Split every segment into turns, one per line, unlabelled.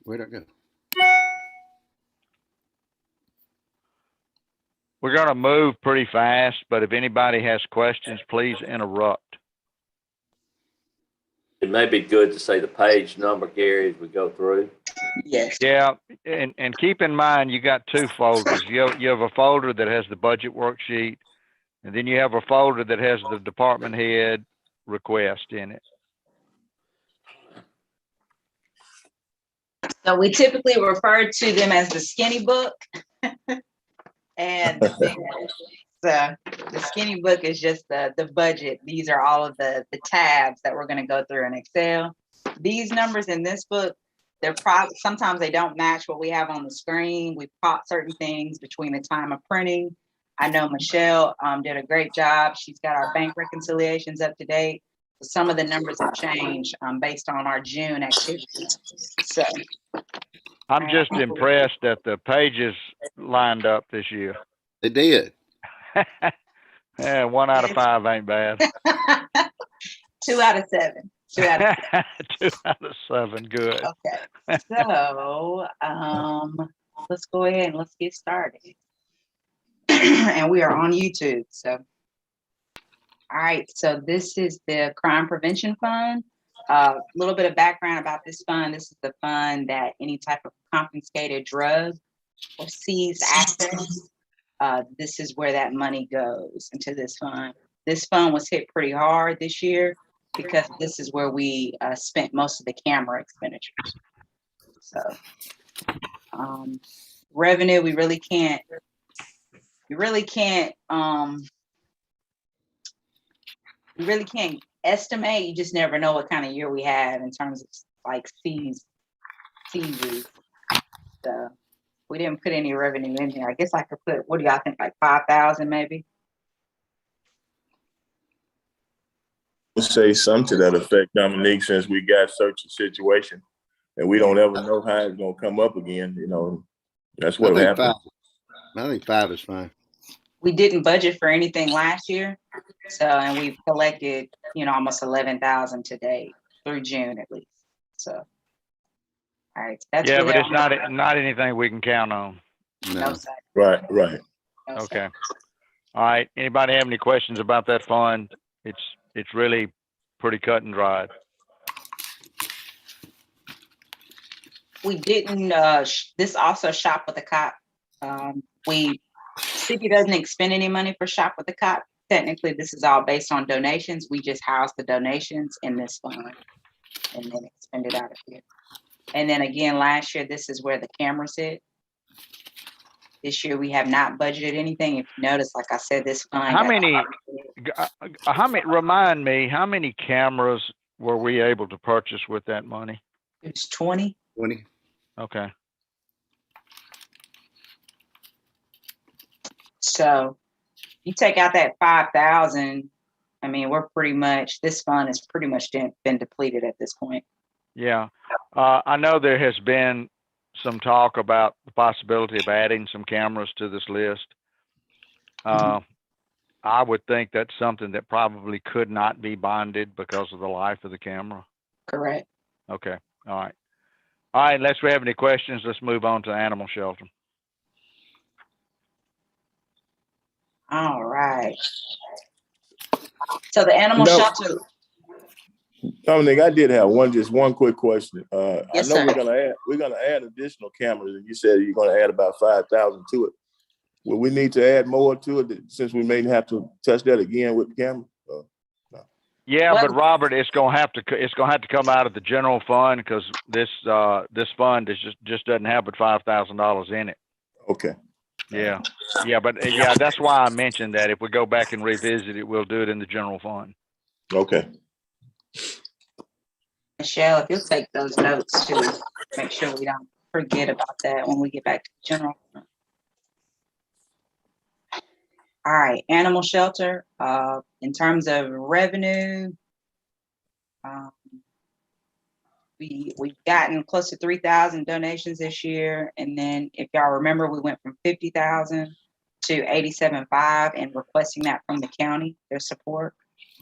Where'd I go?
We're going to move pretty fast, but if anybody has questions, please interrupt.
It may be good to say the page number, Gary, as we go through.
Yes.
Yeah, and keep in mind, you got two folders. You have a folder that has the budget worksheet, and then you have a folder that has the department head request in it.
So we typically refer to them as the skinny book. And the skinny book is just the budget. These are all of the tabs that we're going to go through in Excel. These numbers in this book, sometimes they don't match what we have on the screen. We pop certain things between the time of printing. I know Michelle did a great job. She's got our bank reconciliations up to date. Some of the numbers have changed based on our June activities. So
I'm just impressed that the pages lined up this year.
They did.
Yeah, 1 out of 5 ain't bad.
2 out of 7. 2 out of
2 out of 7, good.
Okay. So let's go ahead and let's get started. And we are on YouTube. So all right, so this is the Crime Prevention Fund. A little bit of background about this fund. This is the fund that any type of confiscated drug or seized assets, this is where that money goes into this fund. This fund was hit pretty hard this year because this is where we spent most of the camera expenditures. So revenue, we really can't estimate. You just never know what kind of year we have in terms of like seizures. So we didn't put any revenue in here. I guess I could put, what do y'all think, like 5,000 maybe?
Let's say something to that effect, Dominique, since we got such a situation and we don't ever know how it's gonna come up again, you know. That's what happened.
I think 5 is fine.
We didn't budget for anything last year. So, and we've collected, almost 11,000 to date through June at least. So, all right. That's
yeah, but it's not anything we can count on.
No, sir.
Right.
No,
okay. All right. Anybody have any questions about that fund? It's really pretty cut and dried.
We didn't, this also Shop with a Cop. City doesn't expend any money for Shop with a Cop. Technically, this is all based on donations. We just house the donations in this fund and then expend it out of here. And then again, last year, this is where the cameras hit. This year, we have not budgeted anything. If you notice, like I said, this fund.
Remind me, how many cameras were we able to purchase with that money?
It's 20.
20.
Okay.
So you take out that 5,000, I mean, this fund has pretty much been depleted at this point.
Yeah. I know there has been some talk about the possibility of adding some cameras to this list. I would think that's something that probably could not be bonded because of the life of the camera.
Correct.
Okay. All right. All right. Unless we have any questions, let's move on to animal shelter.
All right. So the animal shelter.
Dominic, I did have one quick question.
Yes,
I know
sir.
we're gonna add additional cameras, and you said you're gonna add about 5,000 to it. Will we need to add more to it since we may have to test that again with the camera? No.
Yeah, but Robert, it's gonna have to come out of the general fund because this fund is just doesn't have but $5,000 in it.
Okay.
Yeah, but that's why I mentioned that if we go back and revisit it, we'll do it in the general fund.
Okay.
Michelle, if you'll take those notes too, make sure we don't forget about that when we get back to the general fund. All right, animal shelter. In terms of revenue, we've gotten close to 3,000 donations this year, and then if y'all remember, we went from 50,000 to 87.5 and requesting that from the county, their support.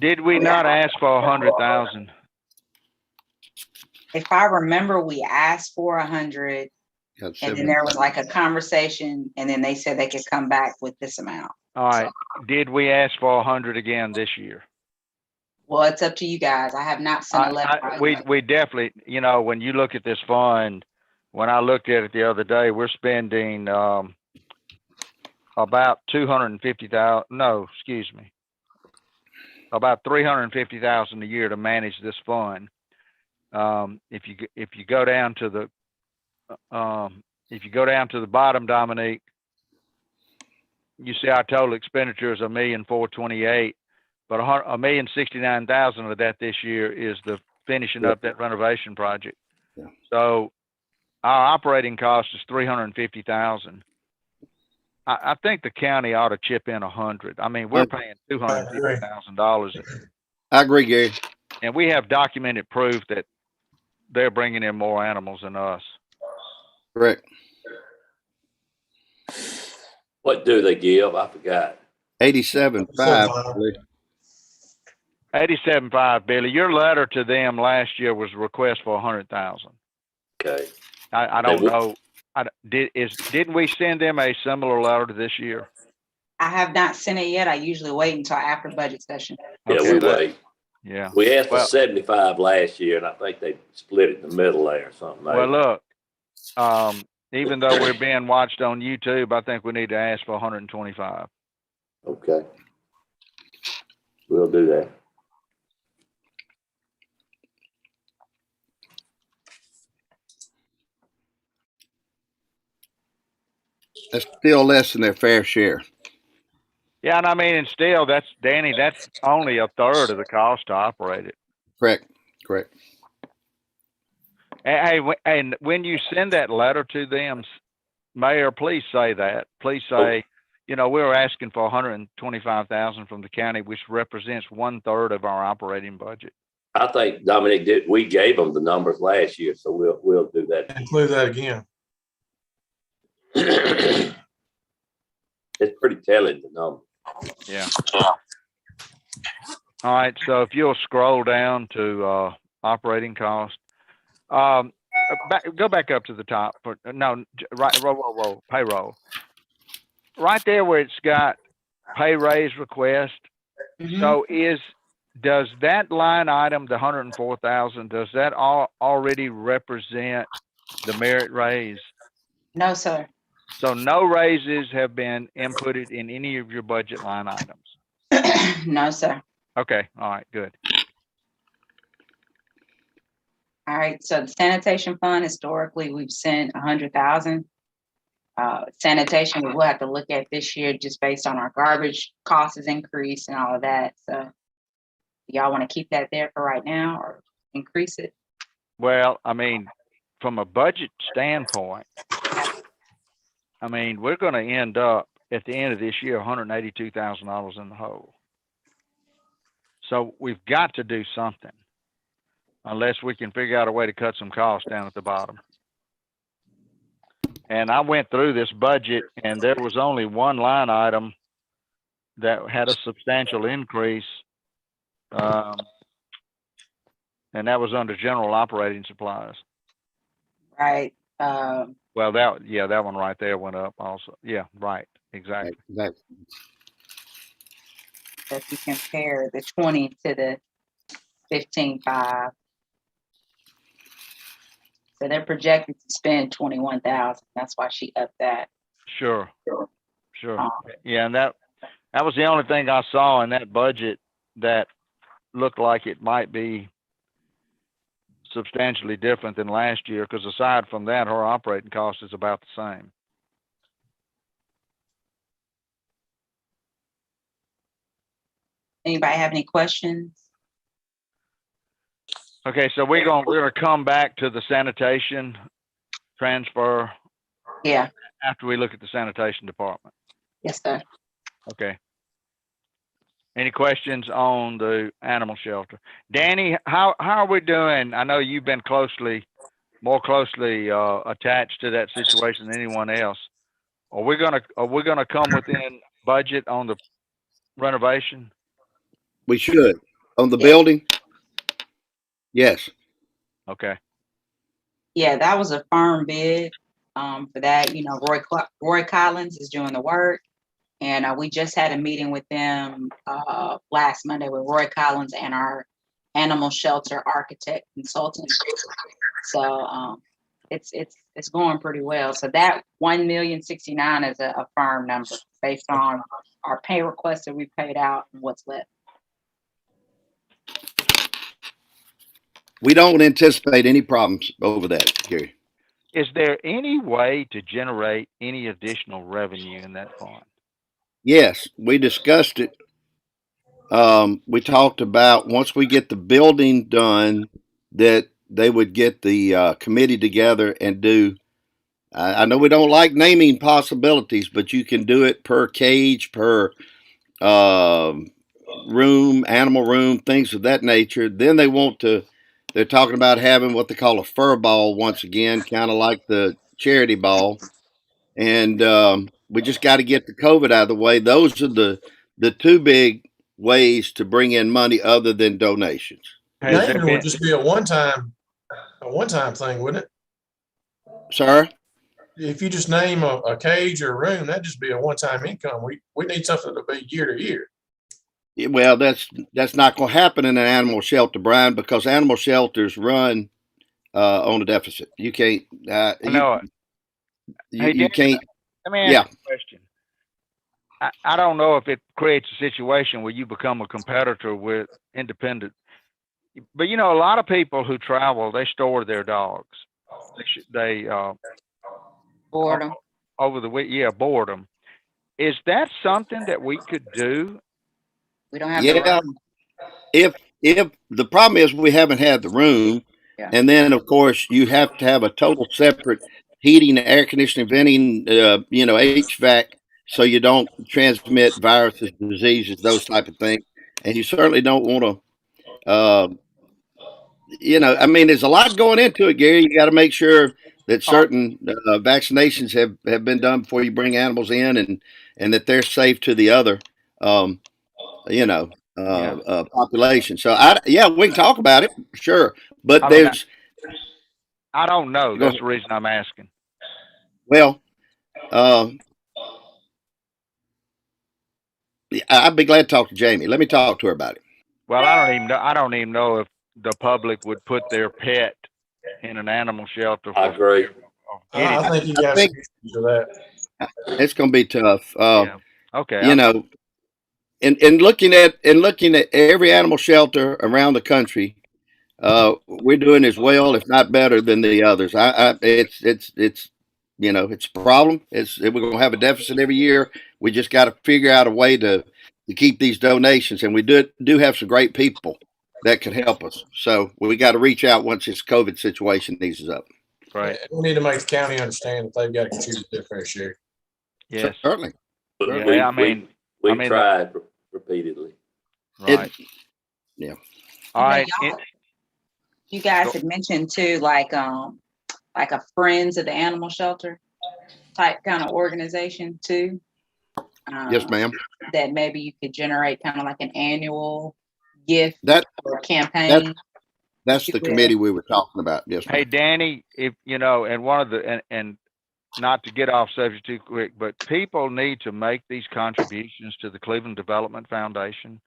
Did we not ask for 100,000?
if I remember, we asked for 100,
Got
and
seven.
then there was like a conversation, and then they said they could come back with this amount.
All right. Did we ask for 100 again this year?
Well, it's up to you guys. I have not sent a letter. out
We
yet.
we definitely, you know, when you look at this fund, when I looked at it the other day, we're spending about 250,000. No, excuse me, about 350,000 a year to manage this fund. If you go down to the bottom, Dominique, you see our total expenditures are $1,428,000, but $1,069,000 of that this year is the finishing up that renovation project.
Yeah.
So our operating cost is $350,000. I think the county ought to chip in 100. I mean, we're paying $250,000,
I agree, Gary.
and we have documented proof that they're bringing in more animals than us.
Correct.
What do they give? I forgot.
87.5.
87.5, Billy. Your letter to them last year was a request for 100,000.
Okay.
I don't know. Didn't we send them a similar letter this year?
I have not sent it yet. I usually wait until after budget session.
Yeah,
Okay,
we wait.
Yeah.
We asked for
Well-
75 last year, and I think they split it in the middle there or something.
Well,
maybe.
look, even though we're being watched on YouTube, I think we need to ask for 125.
Okay. We'll do that.
That's still less than their fair share.
Yeah, and I mean, and still, that's only a third of the cost to operate it.
Correct. Correct.
Hey, and when you send that letter to them, Mayor, please say that. Please say, you know, we're asking for 125,000 from the county, which represents 1/3 of our operating budget.
I think Dominic did. We gave them the numbers last year, so we'll do that.
Include that again.
It's pretty telling, the number.
Yeah. All right. So if you'll scroll down to operating cost, go back up to the top. Right. Whoa. Payroll. Right there where it's got pay raise request.
Mhm.
So does that line item, the 104,000, does that already represent the merit raise?
No, sir.
So no raises have been inputted in any of your budget line items.
No, sir.
Okay. All right. Good.
All right. So the sanitation fund, historically, we've sent 100,000. Sanitation, we will have to look at this year just based on our garbage costs has increased and all of that. So y'all want to keep that there for right now or increase it?
Well, I mean, from a budget standpoint, I mean, we're going to end up at the end of this year, $182,000 in the hole. So we've got to do something unless we can figure out a way to cut some costs down at the bottom. And I went through this budget and there was only one line item that had a substantial increase. And that was under general operating supplies.
Right.
Well, that one right there went up also. Yeah, right. Exactly.
Exactly.
So if you compare the 20 to the 15.5. So they're projected to spend 21,000. That's why she upped that.
Sure. Yeah, and that was the only thing I saw in that budget that looked like it might be substantially different than last year, because aside from that, her operating cost is about the same.
Anybody have any questions?
Okay, so we're gonna come back to the sanitation transfer
Yeah.
after we look at the sanitation department.
Yes, sir.
Okay. Any questions on the animal shelter? Danny, how are we doing? I know you've been more closely attached to that situation than anyone else. Are we gonna come within budget on the renovation?
We should. On the building? Yes.
Okay.
Yeah, that was a firm bid for that. You know, Roy Collins is doing the work. And we just had a meeting with them last Monday with Roy Collins and our animal shelter architect consultant. So it's going pretty well. So that 1,069,000 is a firm number based on our pay requests that we paid out and what's left.
We don't anticipate any problems over that, Gary.
Is there any way to generate any additional revenue in that fund?
Yes, we discussed it. We talked about once we get the building done, that they would get the committee together and do. I know we don't like naming possibilities, but you can do it per cage, per room, animal room, things of that nature. Then they want to. They're talking about having what they call a fur ball once again, kind of like the charity ball. And we just got to get the COVID out of the way. Those are the two big ways to bring in money other than donations.
Has there
Naming
been,
would just be a one-time thing, wouldn't it?
Sir?
If you just name a cage or a room, that'd just be a one-time income. We need something to be year to year.
Well, that's not going to happen in an animal shelter, Brian, because animal shelters run on a deficit. You can't.
I know it. Hey,
You
Dan,
can't.
let me ask
Yeah.
you a question. I don't know if it creates a situation where you become a competitor with independent, but you know, a lot of people who travel, they store their dogs. They
Boredom.
over the week, yeah, board them. Is that something that we could do?
We don't have the
Yeah.
room.
If the problem is we haven't had the room,
Yeah.
and then of course you have to have a total separate heating, air conditioning, venting, HVAC, so you don't transmit viruses, diseases, those type of things. And you certainly don't want to, I mean, there's a lot going into it, Gary. You got to make sure that certain vaccinations have been done before you bring animals in, and that they're safe to the other. Um, population. So we can talk about it, sure. But
I mean,
there's,
I don't know.
Go
That's
ahead.
the reason I'm asking.
well, I'd be glad to talk to Jamie. Let me talk to her about it.
Well, I don't even know if the public would put their pet in an animal shelter.
I agree.
I think you
I
got
think-
some issues with that.
It's going to be tough.
Yeah. Okay.
You know, and looking at every animal shelter around the country, we're doing as well, if not better, than the others. It's it's a problem. We're going to have a deficit every year. We just got to figure out a way to keep these donations, and we do have some great people that can help us. So we got to reach out once this COVID situation eases up.
Right.
We need to make the county understand that they've got to contribute their fair share.
Yes.
Certainly.
But
Yeah.
we tried repeatedly.
Right. All right.
You guys had mentioned too, like a Friends of the Animal Shelter type kind of organization too.
Yes, ma'am.
That maybe you could generate kind of like an annual gift
That
or campaign.
that's the committee we were talking about. Yes, ma'am.
Hey, Danny, if you know, and one of the and not to get off subject too quick, but people need to make these contributions to the Cleveland Development Foundation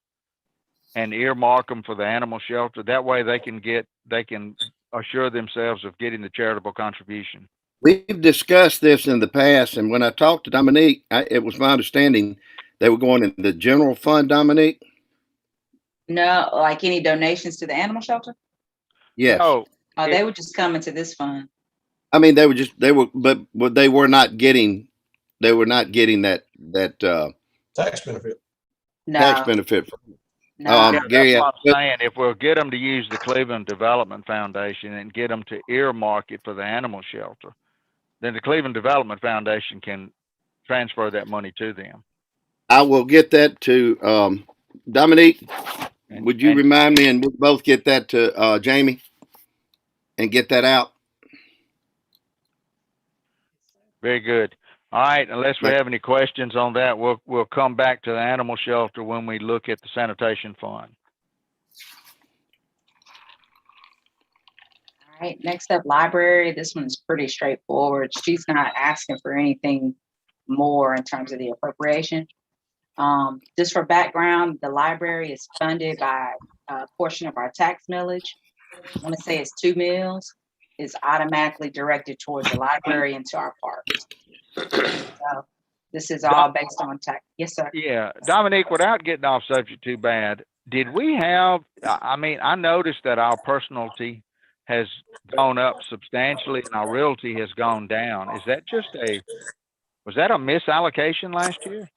and earmark them for the animal shelter. That way they can assure themselves of getting the charitable contribution.
We've discussed this in the past, and when I talked to Dominique, it was my understanding they were going in the general fund, Dominique?
No, like any donations to the animal shelter?
Yes.
No,
They would just come into this fund.
I mean, but they were not getting that
Tax benefit.
No,
tax benefit.
no.
yeah,
Gary,
that's what I'm saying. If we'll get them to use the Cleveland Development Foundation and get them to earmark it for the animal shelter, then the Cleveland Development Foundation can transfer that money to them.
I will get that to Dominique. Would you
And
remind me, and we'll both get that to Jamie and get that out?
very good. All right. Unless we have any questions on that, we'll come back to the animal shelter when we look at the sanitation fund.
right, next up, library. This one's pretty straightforward. She's not asking for anything more in terms of the appropriation. Just for background, the library is funded by a portion of our tax millage. I want to say it's 2 mills. Is automatically directed towards the library and to our parks. So this is all based on tax. Yes, sir.
Yeah, Dominique, without getting off subject too bad, did we have, I mean, I noticed that our personalty has gone up substantially and our realty has gone down. Is that just was that a misallocation last year?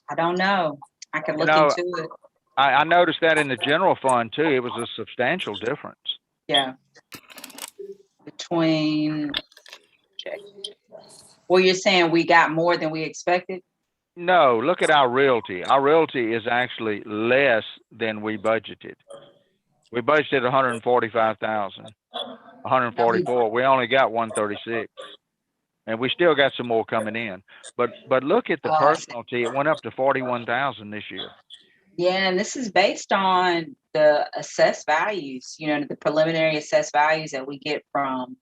I don't know. I could
You
look
know,
into it.
I noticed that in the general fund too. It was a substantial difference.
Yeah. Between, check. Well, you're saying we got more than we expected?
No, look at our realty. Our realty is actually less than we budgeted. We budgeted 145,000, 144. We only got 136, and we still got some more coming in. But look at the
I see.
personalty. It went up to 41,000 this year.
Yeah, and this is based on the assessed values, the preliminary assessed values that we get from,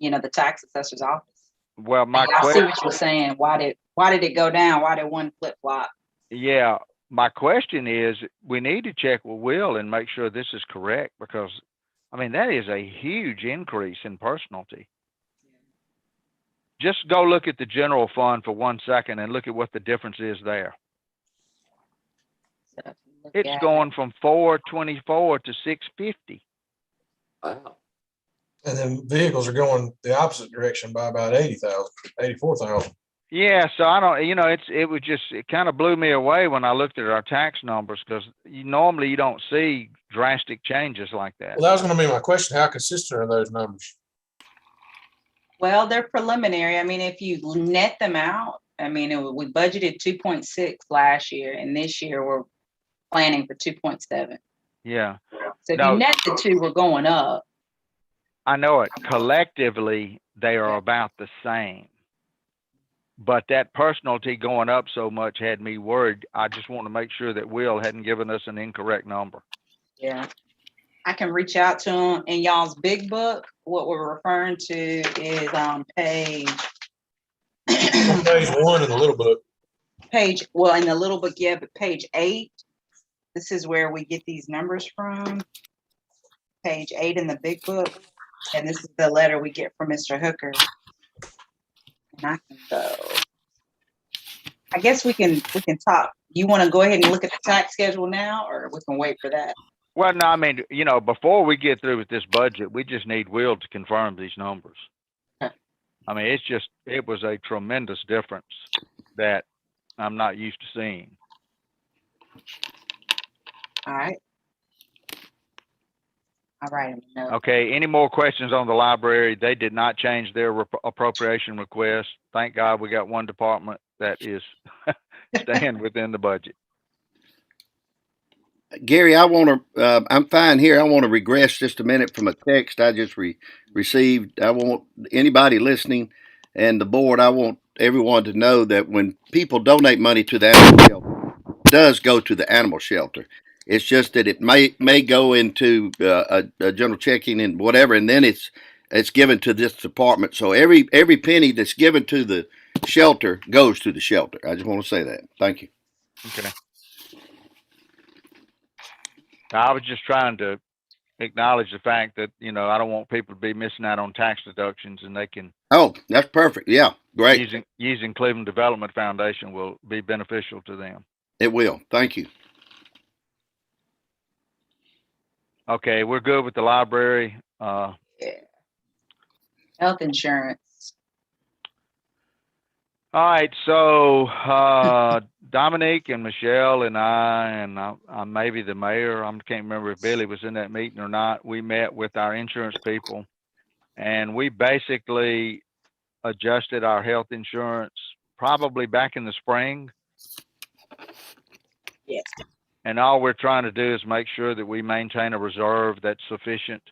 the tax assessor's office.
Well, my
I see
question.
what you're saying. Why did it go down? Why did one flip flop?
Yeah, my question is, we need to check with Will and make sure this is correct because, I mean, that is a huge increase in personalty. Just go look at the general fund for 1 second and look at what the difference is there.
So
It's going from 424 to 650.
Wow.
And then vehicles are going the opposite direction by about 80,000, 84,000.
Yeah, so I don't, it kind of blew me away when I looked at our tax numbers because normally you don't see drastic changes like that.
Well, that was going to be my question. How consistent are those numbers?
Well, they're preliminary. I mean, if you net them out, I mean, we budgeted 2.6 last year, and this year we're planning for 2.7.
Yeah.
So if you net the two, we're going up.
I know it. Collectively, they are about the same. But that personalty going up so much had me worried. I just want to make sure that Will hadn't given us an incorrect number.
Yeah. I can reach out to him. In y'all's big book, what we're referring to is page.
On page 1 in the little book.
Well, in the little book, yeah, but page 8. This is where we get these numbers from. Page 8 in the big book. And this is the letter we get from Mr. Hooker. And I can go. I guess we can talk. You want to go ahead and look at the tax schedule now, or we can wait for that?
Well, no, I mean, before we get through with this budget, we just need Will to confirm these numbers.
Okay.
I mean, it was a tremendous difference that I'm not used to seeing.
All right. All right.
Okay. Any more questions on the library? They did not change their appropriation request. Thank God we got one department that is staying within the budget.
Gary, I'm fine here. I want to regress just a minute from a text I just received. I want anybody listening and the board, I want everyone to know that when people donate money to the animal shelter, it does go to the animal shelter. It's just that it may go into a general checking and whatever, and then it's given to this department. So every penny that's given to the shelter goes to the shelter. I just want to say that. Thank you.
Okay. I was just trying to acknowledge the fact that, I don't want people to be missing out on tax deductions, and they can.
Oh, that's perfect. Yeah, great.
Using Cleveland Development Foundation will be beneficial to them.
It will. Thank you.
Okay, we're good with the library.
Yeah. Health insurance.
All right, so Dominique and Michelle and I maybe the mayor, I can't remember if Billy was in that meeting or not. We met with our insurance people, and we basically adjusted our health insurance probably back in the spring.
Yes.
And all we're trying to do is make sure that we maintain a reserve that's sufficient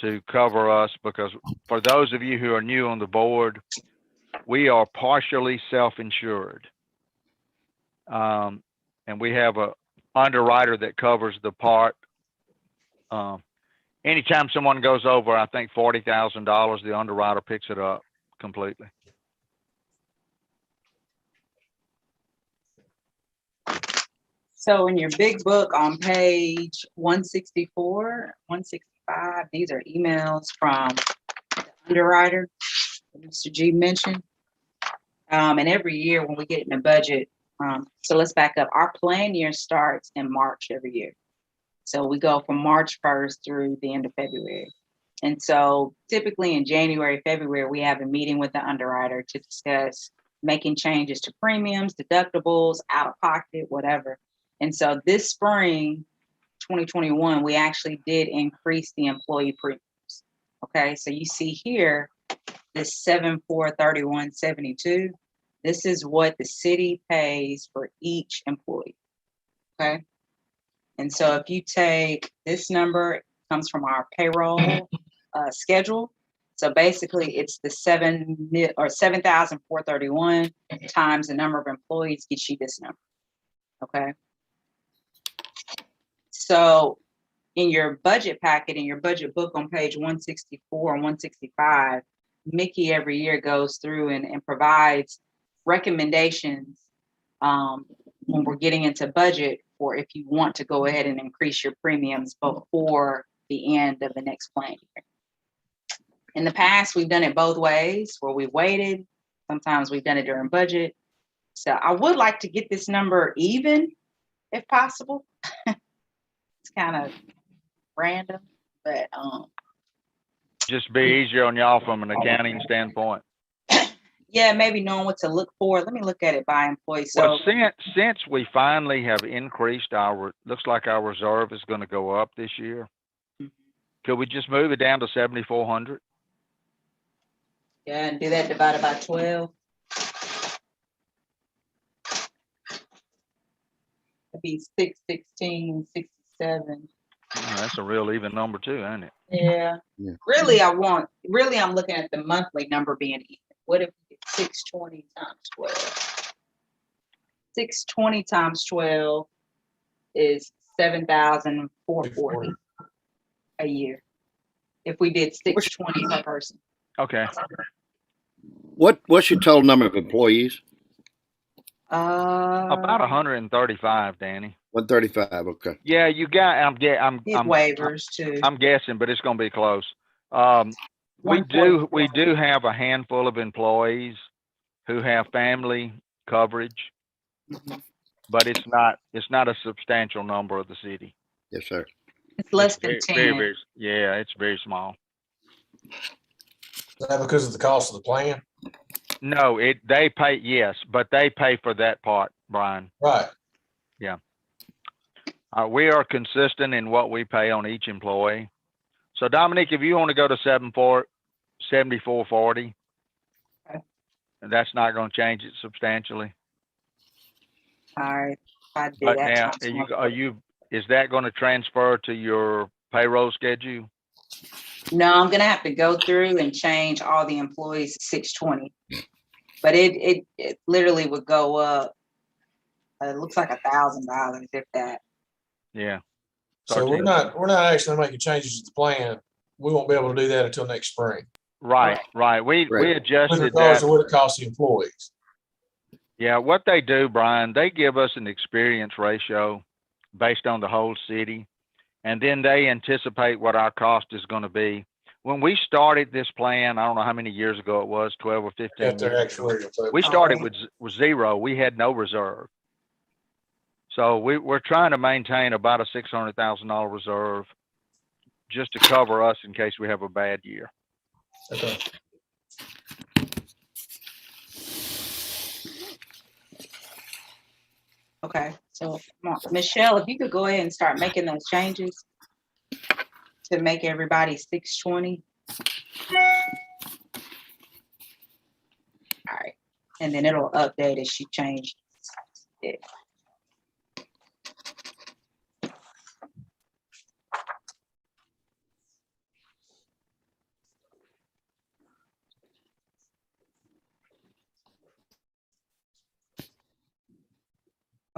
to cover us, because for those of you who are new on the board, we are partially self-insured. And we have a underwriter that covers the part anytime someone goes over, I think $40,000, the underwriter picks it up completely.
So in your big book on page 164, 165, these are emails from the underwriter that Mr. G mentioned. And every year when we get in the budget, so let's back up. Our plan year starts in March every year. So we go from March 1st through the end of February. And so typically in January, February, we have a meeting with the underwriter to discuss making changes to premiums, deductibles, out of pocket, whatever. And so this spring, 2021, we actually did increase the employee premiums. Okay, so you see here, this 7,431.72. This is what the city pays for each employee. Okay. And so if you take this number, it comes from our payroll schedule. So basically it's the 7,431 times the number of employees gets you this number. Okay. So in your budget packet, in your budget book on page 164 and 165, Mickey every year goes through and provides recommendations when we're getting into budget for if you want to go ahead and increase your premiums before the end of the next plan year. In the past, we've done it both ways, where we've waited. Sometimes we've done it during budget. So I would like to get this number even, if possible. It's kind of random, but
Just be easier on y'all from an accounting standpoint.
yeah, maybe knowing what to look for. Let me look at it by employee. So
Well, since we finally have increased looks like our reserve is going to go up this year. Could we just move it down to 7,400?
yeah, and do that divided by 12. That'd be 616.67.
Oh, that's a real even number too, ain't it?
Yeah.
Yeah.
Really, I'm looking at the monthly number being even. What if we get 620 times 12? 620 times 12 is 7,440 a year. If we did 620 per person.
Okay.
What's your total number of employees?
About 135, Danny.
135. Okay.
Yeah, you got. I'm
waivers too.
I'm guessing, but it's going to be close. We do have a handful of employees who have family coverage, but it's not a substantial number of the city.
Yes, sir.
It's less than 10.
Yeah, it's very small.
Is that because of the cost of the plan?
No, they pay, yes, but they pay for that part, Brian.
Right.
Yeah. We are consistent in what we pay on each employee. So Dominique, if you want to go to 7,440,
okay,
that's not going to change it substantially.
All right. I did
But
that.
now, is that going to transfer to your payroll schedule?
No, I'm gonna have to go through and change all the employees to 620. But it literally would go up. It looks like $1,000 if that.
Yeah.
So we're not actually making changes to the plan. We won't be able to do that until next spring.
Right. We
With
adjusted
regards
that.
to what it costs the employees.
Yeah, what they do, Brian, they give us an experience ratio based on the whole city, and then they anticipate what our cost is going to be. When we started this plan, I don't know how many years ago it was, 12 or 15
At their
years ago.
actuarial.
We started with zero. We had no reserve. So we're trying to maintain about a $600,000 reserve just to cover us in case we have a bad year.
Okay.
Okay. So Michelle, if you could go ahead and start making those changes to make everybody 620. All right. And then it'll update as she changed it.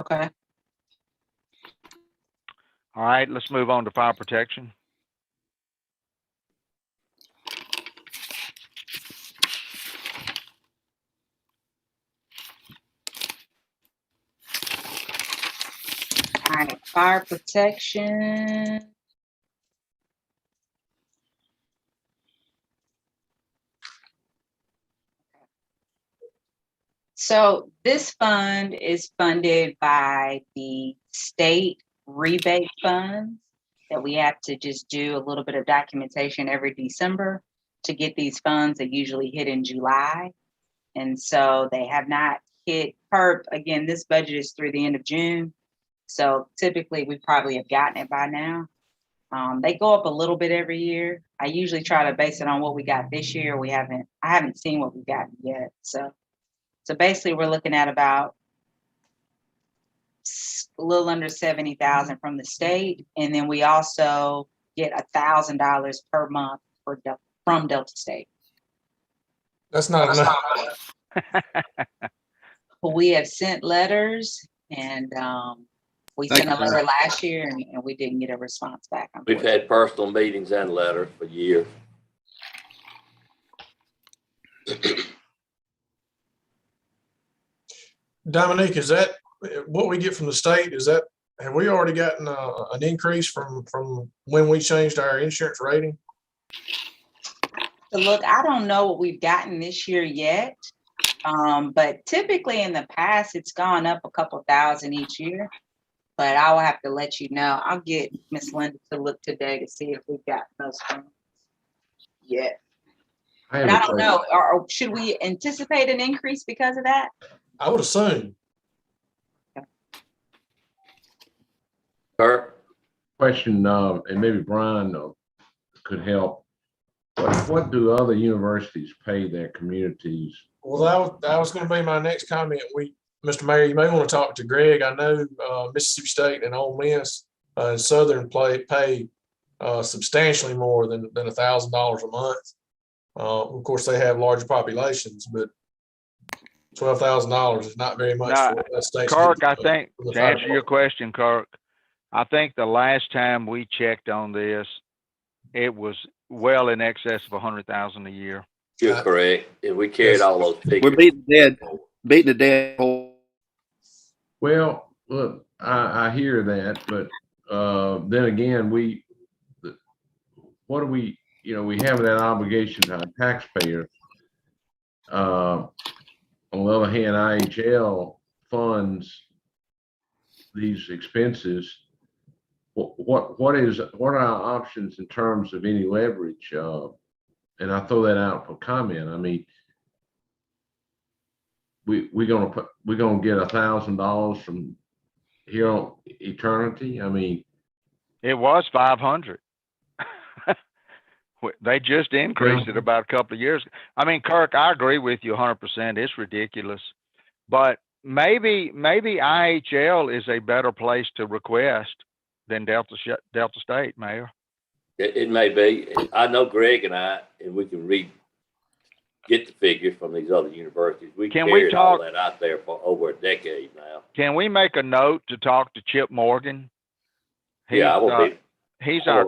Okay.
All right, let's move on to fire protection.
Fire protection. So this fund is funded by the state rebate funds that we have to just do a little bit of documentation every December to get these funds that usually hit in July. And so they have not hit PERP. Again, this budget is through the end of June. So typically we probably have gotten it by now. They go up a little bit every year. I usually try to base it on what we got this year. I haven't seen what we've gotten yet. So basically we're looking at about a little under 70,000 from the state. And then we also get $1,000 per month from Delta State.
That's not enough.
We have sent letters and we
Thank
sent a
you.
letter last year and we didn't get a response back.
We've had personal meetings and letters for years.
Dominique, is that what we get from the state? Have we already gotten an increase from when we changed our insurance rating?
So look, I don't know what we've gotten this year yet. But typically in the past, it's gone up a couple thousand each year. But I will have to let you know. I'll get Miss Linda to look today to see if we've got those funds yet. But I don't know. Or should we anticipate an increase because of that?
I would assume.
Kurt?
Question, and maybe Brian could help. What do other universities pay their communities?
Well, that was going to be my next comment. Mr. Mayor, you may want to talk to Greg. I know Mississippi State and Ole Miss and Southern pay substantially more than $1,000 a month. Of course, they have larger populations, but $12,000 is not very much.
Now,
for that state.
Kirk, I think, to answer your question, Kirk, I think the last time we checked on this, it was well in excess of 100,000 a year.
You're correct. And we carried all those figures.
We're beating the dead horse.
Well, look, I hear that, but then again, we have that obligation to our taxpayers. On the other hand, IHL funds these expenses. What are our options in terms of any leverage? And I throw that out for comment. I mean, we're gonna get $1,000 from here on eternity. I mean,
It was 500. They just increased it about a couple of years. I mean, Kirk, I agree with you 100%. It's ridiculous, but maybe IHL is a better place to request than Delta State, Mayor.
It may be. I know Greg and we can get the figures from these other universities. We carried all that out there for over a decade now.
Can we make a note to talk to Chip Morgan?
Yeah, I will be.
He's our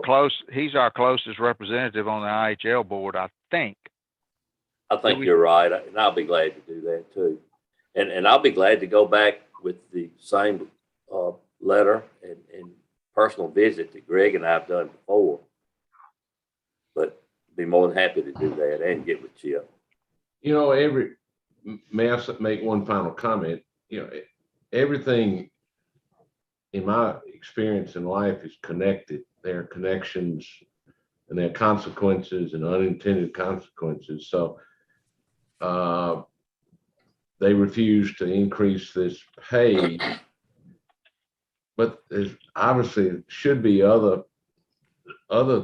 closest representative on the IHL board, I think.
I think you're right, and I'll be glad to do that too. And I'll be glad to go back with the same letter and personal visit that Greg and I have done before. But be more than happy to do that and get with Chip.
May I make one final comment? Everything in my experience in life is connected. There are connections and there are consequences and unintended consequences. So they refuse to increase this pay, but there's obviously should be other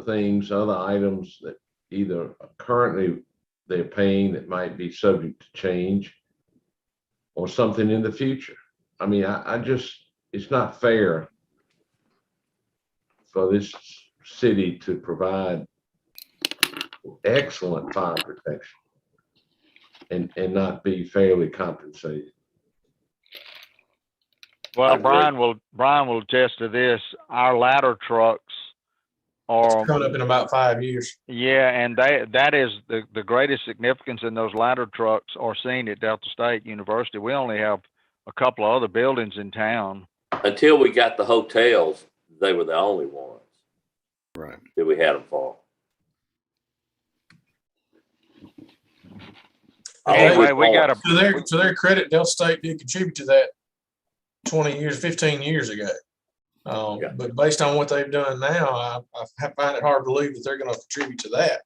things, other items that either currently they're paying that might be subject to change or something in the future. I mean, it's not fair for this city to provide excellent fire protection and not be fairly compensated.
Well, Brian will attest to this. Our ladder trucks are
coming up in about 5 years.
Yeah, and that is the greatest significance in those ladder trucks are seen at Delta State University. We only have a couple of other buildings in town
Until we got the hotels, they were the only ones
Right.
that we had them for.
Anyway, we got
To their credit, Delta State did contribute to that 20 years, 15 years ago.
Yeah.
But based on what they've done now, I find it hard to believe that they're going to contribute to that.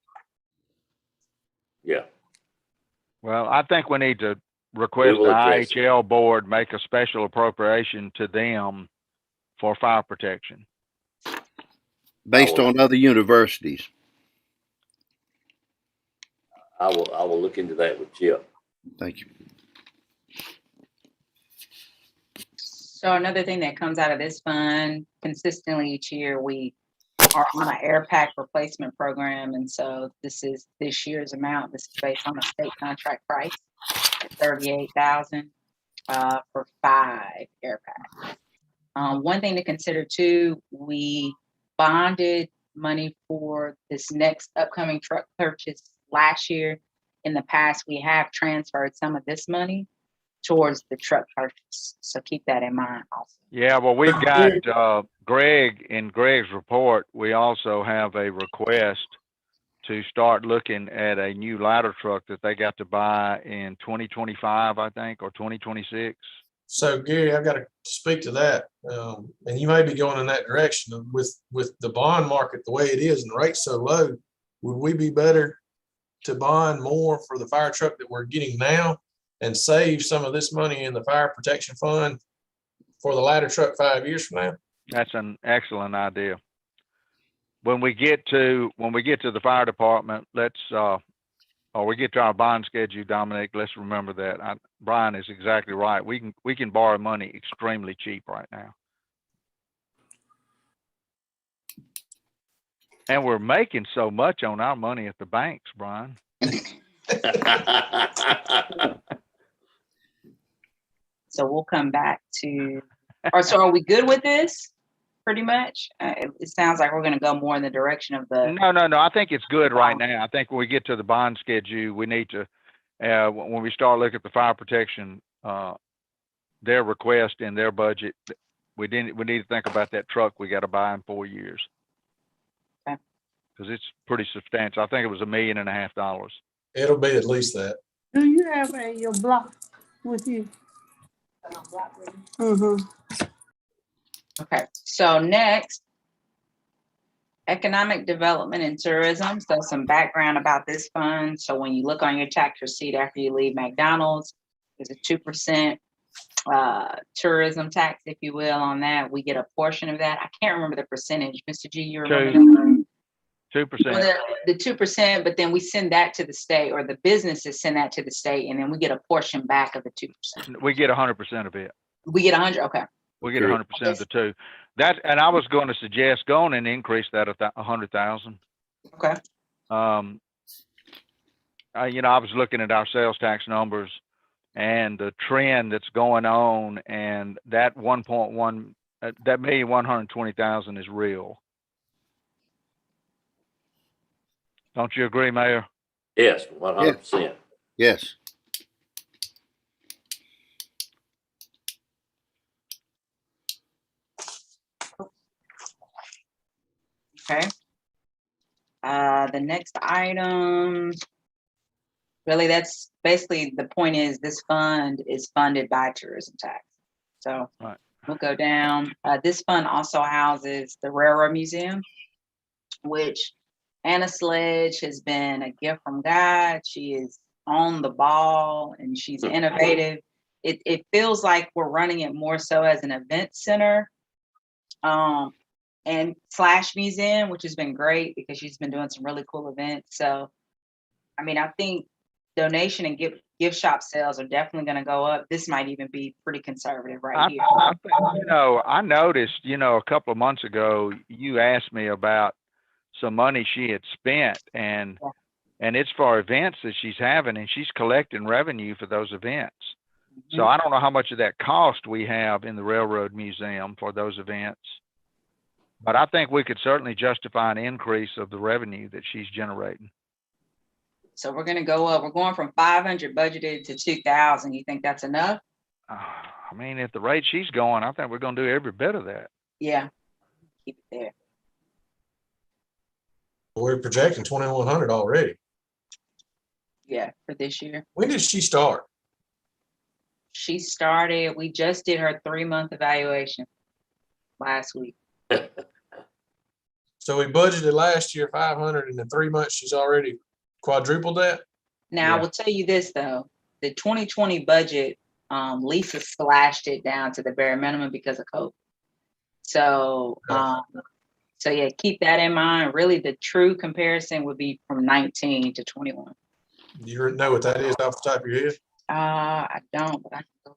Yeah.
Well, I think we need to request the
will address it.
IHL board make a special appropriation to them for fire protection.
Based on other universities.
I will look into that with Chip.
Thank you.
So another thing that comes out of this fund consistently each year, we are on an air pack replacement program. And so this year's amount. This is based on a state contract price at $38,000 for 5 air packs. One thing to consider too, we bonded money for this next upcoming truck purchase last year. In the past, we have transferred some of this money towards the truck purchase. So keep that in mind also.
Yeah, well, we've got Greg, in Greg's report, we also have a request to start looking at a new ladder truck that they got to buy in 2025, I think, or 2026.
So Gary, I've got to speak to that. And you may be going in that direction with the bond market the way it is and the rates so low. Would we be better to bond more for the fire truck that we're getting now and save some of this money in the fire protection fund for the ladder truck 5 years from now?
That's an excellent idea. When we get to the fire department, or we get to our bond schedule, Dominic, let's remember that. Brian is exactly right. We can borrow money extremely cheap right now. And we're making so much on our money at the banks, Brian.
So we'll come back to, so are we good with this? Pretty much. It sounds like we're going to go more in the direction of the.
No. I think it's good right now. I think when we get to the bond schedule, we need to, when we start looking at the fire protection, their request in their budget, we need to think about that truck we got to buy in 4 years.
Okay.
Because it's pretty substantial. I think it was $1.5 million.
It'll be at least that.
Do you have your block with you? Mm-hmm.
Okay, so next, economic development and tourism. So some background about this fund. So when you look on your tax receipt after you leave McDonald's, there's a 2% tourism tax, if you will, on that. We get a portion of that. I can't remember the percentage. Mr. G, you remember?
2%.
The 2%, but then we send that to the state, or the businesses send that to the state, and then we get a portion back of the 2%.
We get 100% of it.
We get 100. Okay.
We get 100% of the 2. That, and I was going to suggest going and increase that at 100,000.
Okay.
I was looking at our sales tax numbers and the trend that's going on, and that 1.1, that $1,120,000 is real. Don't you agree, Mayor?
Yes, 100%.
Yes.
Okay. The next item, really, that's basically the point is this fund is funded by tourism tax. So
right.
We'll go down. This fund also houses the Railroad Museum, which Anna Sledge has been a gift from God. She is on the ball and she's innovative. It feels like we're running it more so as an event center and / museum, which has been great because she's been doing some really cool events. So, I mean, I think donation and gift shop sales are definitely going to go up. This might even be pretty conservative here.
I noticed, a couple of months ago, you asked me about some money she had spent, and it's for events that she's having, and she's collecting revenue for those events. Mm-hmm. So I don't know how much of that cost we have in the Railroad Museum for those events, but I think we could certainly justify an increase of the revenue that she's generating.
So we're going to go up. We're going from 500 budgeted to 2,000. You think that's enough?
I mean, at the rate she's going, I think we're going to do every bit of that.
Yeah, keep it there.
We're projecting 2,100 already.
Yeah, for this year.
When did she start?
She started, we just did her 3-month evaluation last week.
So we budgeted last year 500, and in 3 months she's already quadrupled that.
Now, I will tell you this though, the 2020 budget, Lisa slashed it down to the bare minimum because of COVID. So, so yeah, keep that in mind. Really, the true comparison would be from 19 to 21.
Do you know what that is off the top of your head?
I don't, but I can go.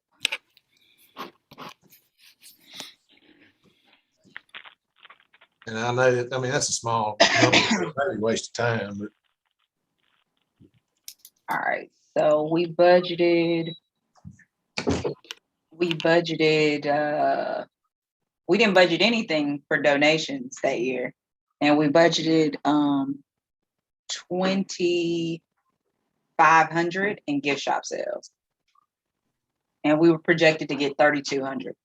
And I know that, I mean, that's a small number, so maybe waste of time, but
All right, so we budgeted, we didn't budget anything for donations that year. And we budgeted 2,500 in gift shop sales. And we were projected to get 3,200.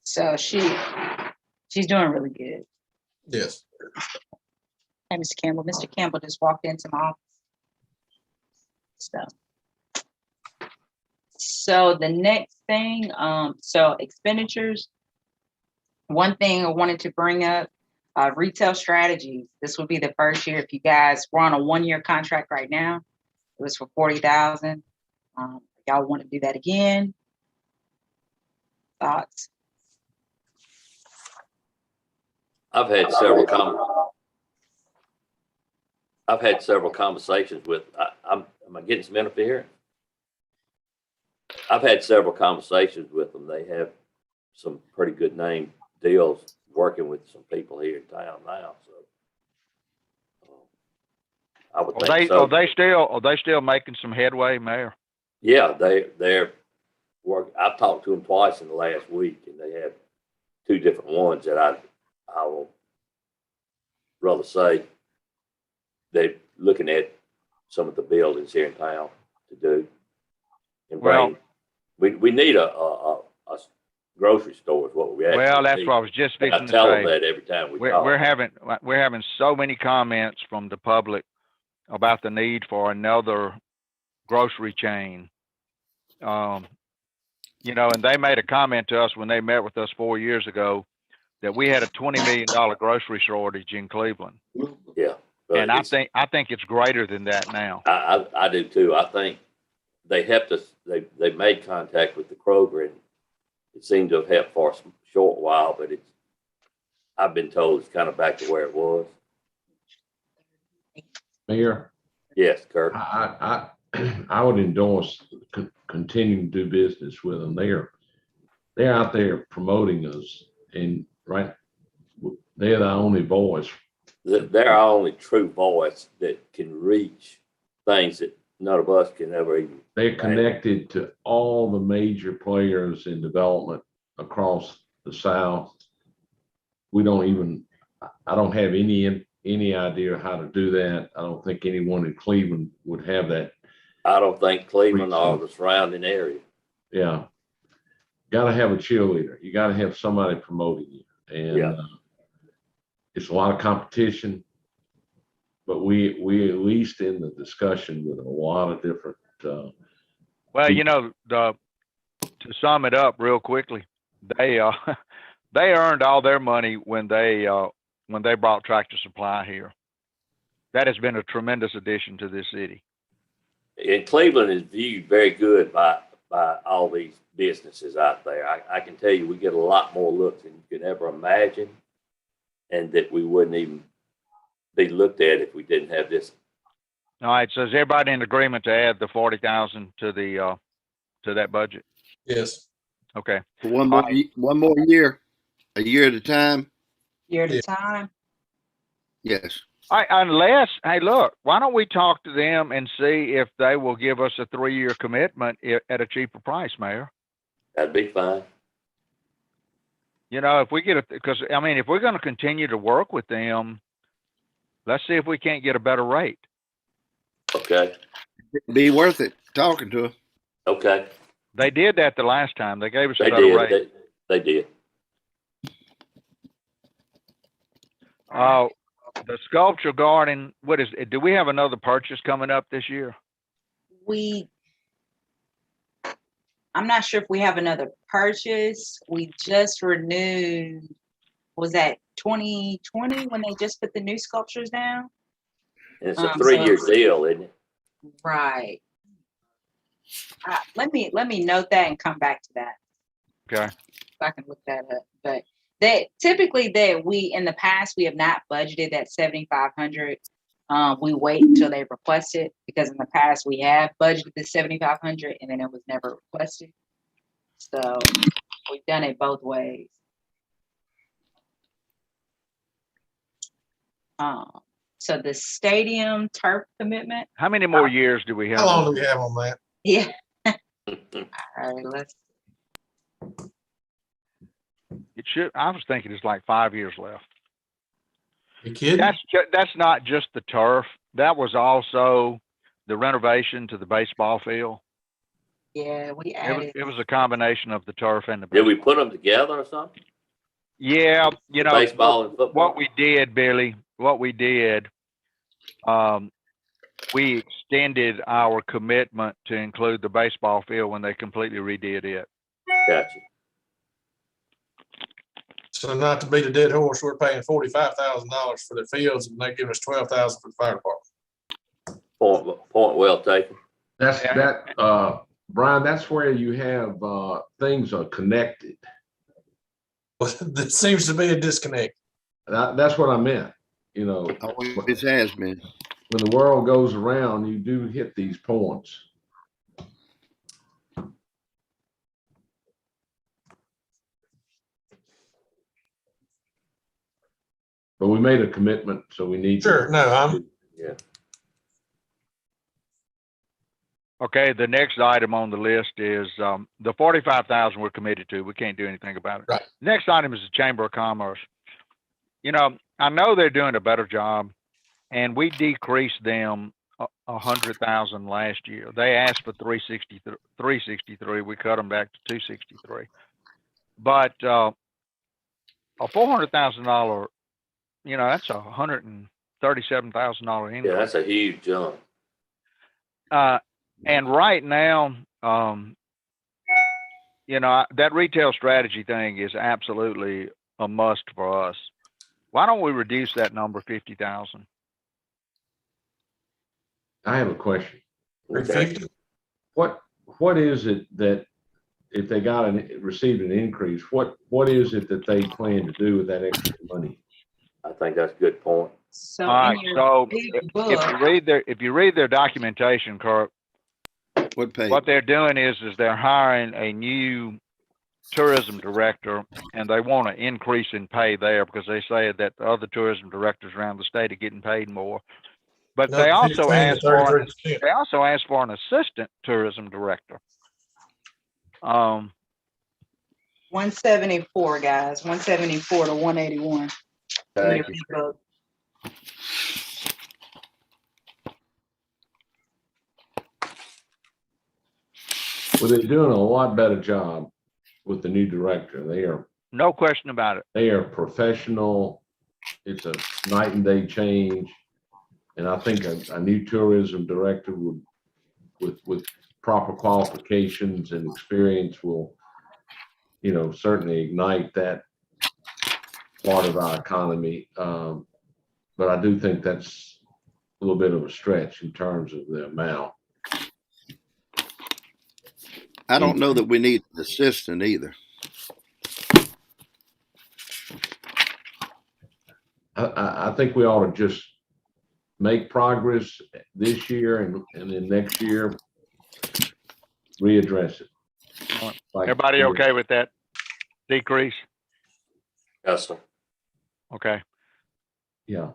So she's doing really good.
yes.
Hey, Mr. Campbell. Mr. Campbell just walked into my office. So the next thing, so expenditures. One thing I wanted to bring up, retail strategies. This would be the first year. If you guys, we're on a 1-year contract right now. It was for 40,000. Y'all want to do that again? Thoughts?
I've had several conversations with, am I getting some interference? I've had several conversations with them. They have some pretty good name deals working with some people here in town now. So I would think so.
Are they still making some headway, Mayor?
Yeah, they're working. I've talked to them twice in the last week, and they have 2 different ones that I will rather say they're looking at some of the buildings here in town to do. And
well,
we need a grocery store is what we actually
well, that's
need.
what I was just fixing to say.
I tell them that every time we talk.
We're having so many comments from the public about the need for another grocery chain. And they made a comment to us when they met with us 4 years ago that we had a $20 million grocery shortage in Cleveland.
Yeah.
And I think it's greater than that now.
I do too. I think they helped us. They made contact with the Kroger, and it seemed to have helped for a short while, but I've been told it's kind of back to where it was.
Mayor?
Yes, Kirk.
I would endorse continuing to do business with them. They're out there promoting us, and they're the only voice.
They're our only true voice that can reach things that none of us can ever even.
They're connected to all the major players in development across the South. I don't have any idea how to do that. I don't think anyone in Cleveland would have that.
I don't think Cleveland or the surrounding area.
Yeah. Got to have a cheerleader. You got to have somebody promoting you. And it's a lot of competition, but we at least in the discussion with a lot of different.
Well, to sum it up real quickly, they earned all their money when they brought Tractor Supply here. That has been a tremendous addition to this city.
And Cleveland is viewed very good by all these businesses out there. I can tell you, we get a lot more looks than you could ever imagine, and that we wouldn't even be looked at if we didn't have this.
All right. So is everybody in agreement to add the 40,000 to that budget?
Yes.
Okay.
For one more year, a year at a time.
Year at a time.
Yes.
All right, hey, look, why don't we talk to them and see if they will give us a 3-year commitment at a cheaper price, Mayor?
That'd be fine.
If we get because if we're going to continue to work with them, let's see if we can't get a better rate.
Okay.
Be worth it talking to her.
Okay,
They did that the last time. They gave us a
they
better rate.
did, they did.
The sculpture garden, what is it? Do we have another purchase coming up this year?
I'm not sure if we have another purchase. We just renewed, was that 2020 when they just put the new sculptures down?
And it's a 3-year deal, isn't it?
Right. Let me note that and come back to that.
Okay.
If I can look that up. But that typically in the past we have not budgeted that 7,500. We wait until they request it, because in the past we have budgeted the 7,500 and then it was never requested. So we've done it both ways. So the stadium turf commitment.
How many more years do we have?
How long do we have on that?
Yeah. All right, let's.
It should. I was thinking it's like 5 years left.
You kidding?
That's not just the turf. That was also the renovation to the baseball field.
Yeah, we added.
It was a combination of the turf and the
Did we
baseball.
put them together or something?
Yeah, you know,
Baseball and football?
what we did, Billy, we extended our commitment to include the baseball field when they completely redid it.
Gotcha.
So not to beat a dead horse, we're paying $45,000 for the fields, and they're giving us $12,000 for the fire department.
Point well taken.
That's Brian, that's where you have things are connected.
There seems to be a disconnect.
That's what I meant. You know,
Always has been.
when the world goes around, you do hit these points. But we made a commitment, so we need.
Sure, no,
Yeah.
Okay, the next item on the list is the 45,000 we're committed to. We can't do anything about it.
Right.
Next item is the Chamber of Commerce. You know, I know they're doing a better job, and we decreased them 100,000 last year. They asked for 363. We cut them back to 263. But a $400,000, you know, that's $137,000 increase.
Yeah, that's a huge jump.
And right now, you know, that retail strategy thing is absolutely a must for us. Why don't we reduce that number 50,000?
I have a question.
Okay.
What is it that if they received an increase, what is it that they plan to do with that extra money?
I think that's a good point.
So,
All right,
in your
so
big
if
book,
you read their documentation, Kurt,
What page?
what they're doing is they're hiring a new tourism director, and they want an increase in pay there because they say that the other tourism directors around the state are getting paid more. But they also
15 to
asked for
33%.
an assistant tourism director.
174, guys, 174 to 181. In
Thank
your
you.
big book.
Well, they're doing a lot better job with the new director.
No question about it.
They are professional. It's a night and day change. And I think a new tourism director with proper qualifications and experience will, you know, certainly ignite that part of our economy. But I do think that's a little bit of a stretch in terms of the amount.
I don't know that we need an assistant either.
I think we ought to just make progress this year and then next year readdress it.
Everybody okay with that decrease?
Yes, sir.
Okay.
Yeah.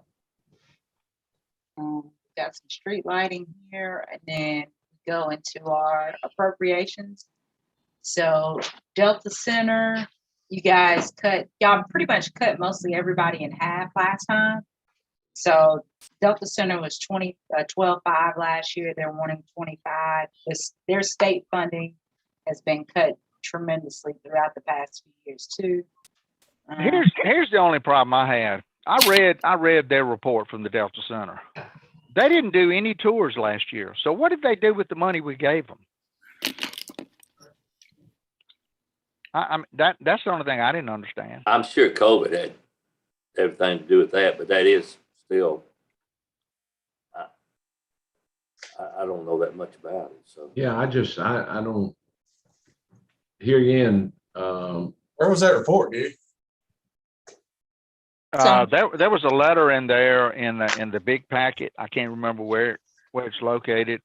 Got some street lighting here, and then go into our appropriations. So Delta Center, y'all pretty much cut mostly everybody in half last time. So Delta Center was 12.5 last year. They're wanting 25. Their state funding has been cut tremendously throughout the past few years too.
Here's the only problem I had. I read their report from the Delta Center. They didn't do any tours last year. So what did they do with the money we gave them? I mean, that's the only thing I didn't understand.
I'm sure COVID had everything to do with that, but that is still, I don't know that much about it. So
Yeah, I don't. Here again,
Where was that report, dude?
There was a letter in there in the big packet. I can't remember where it's located.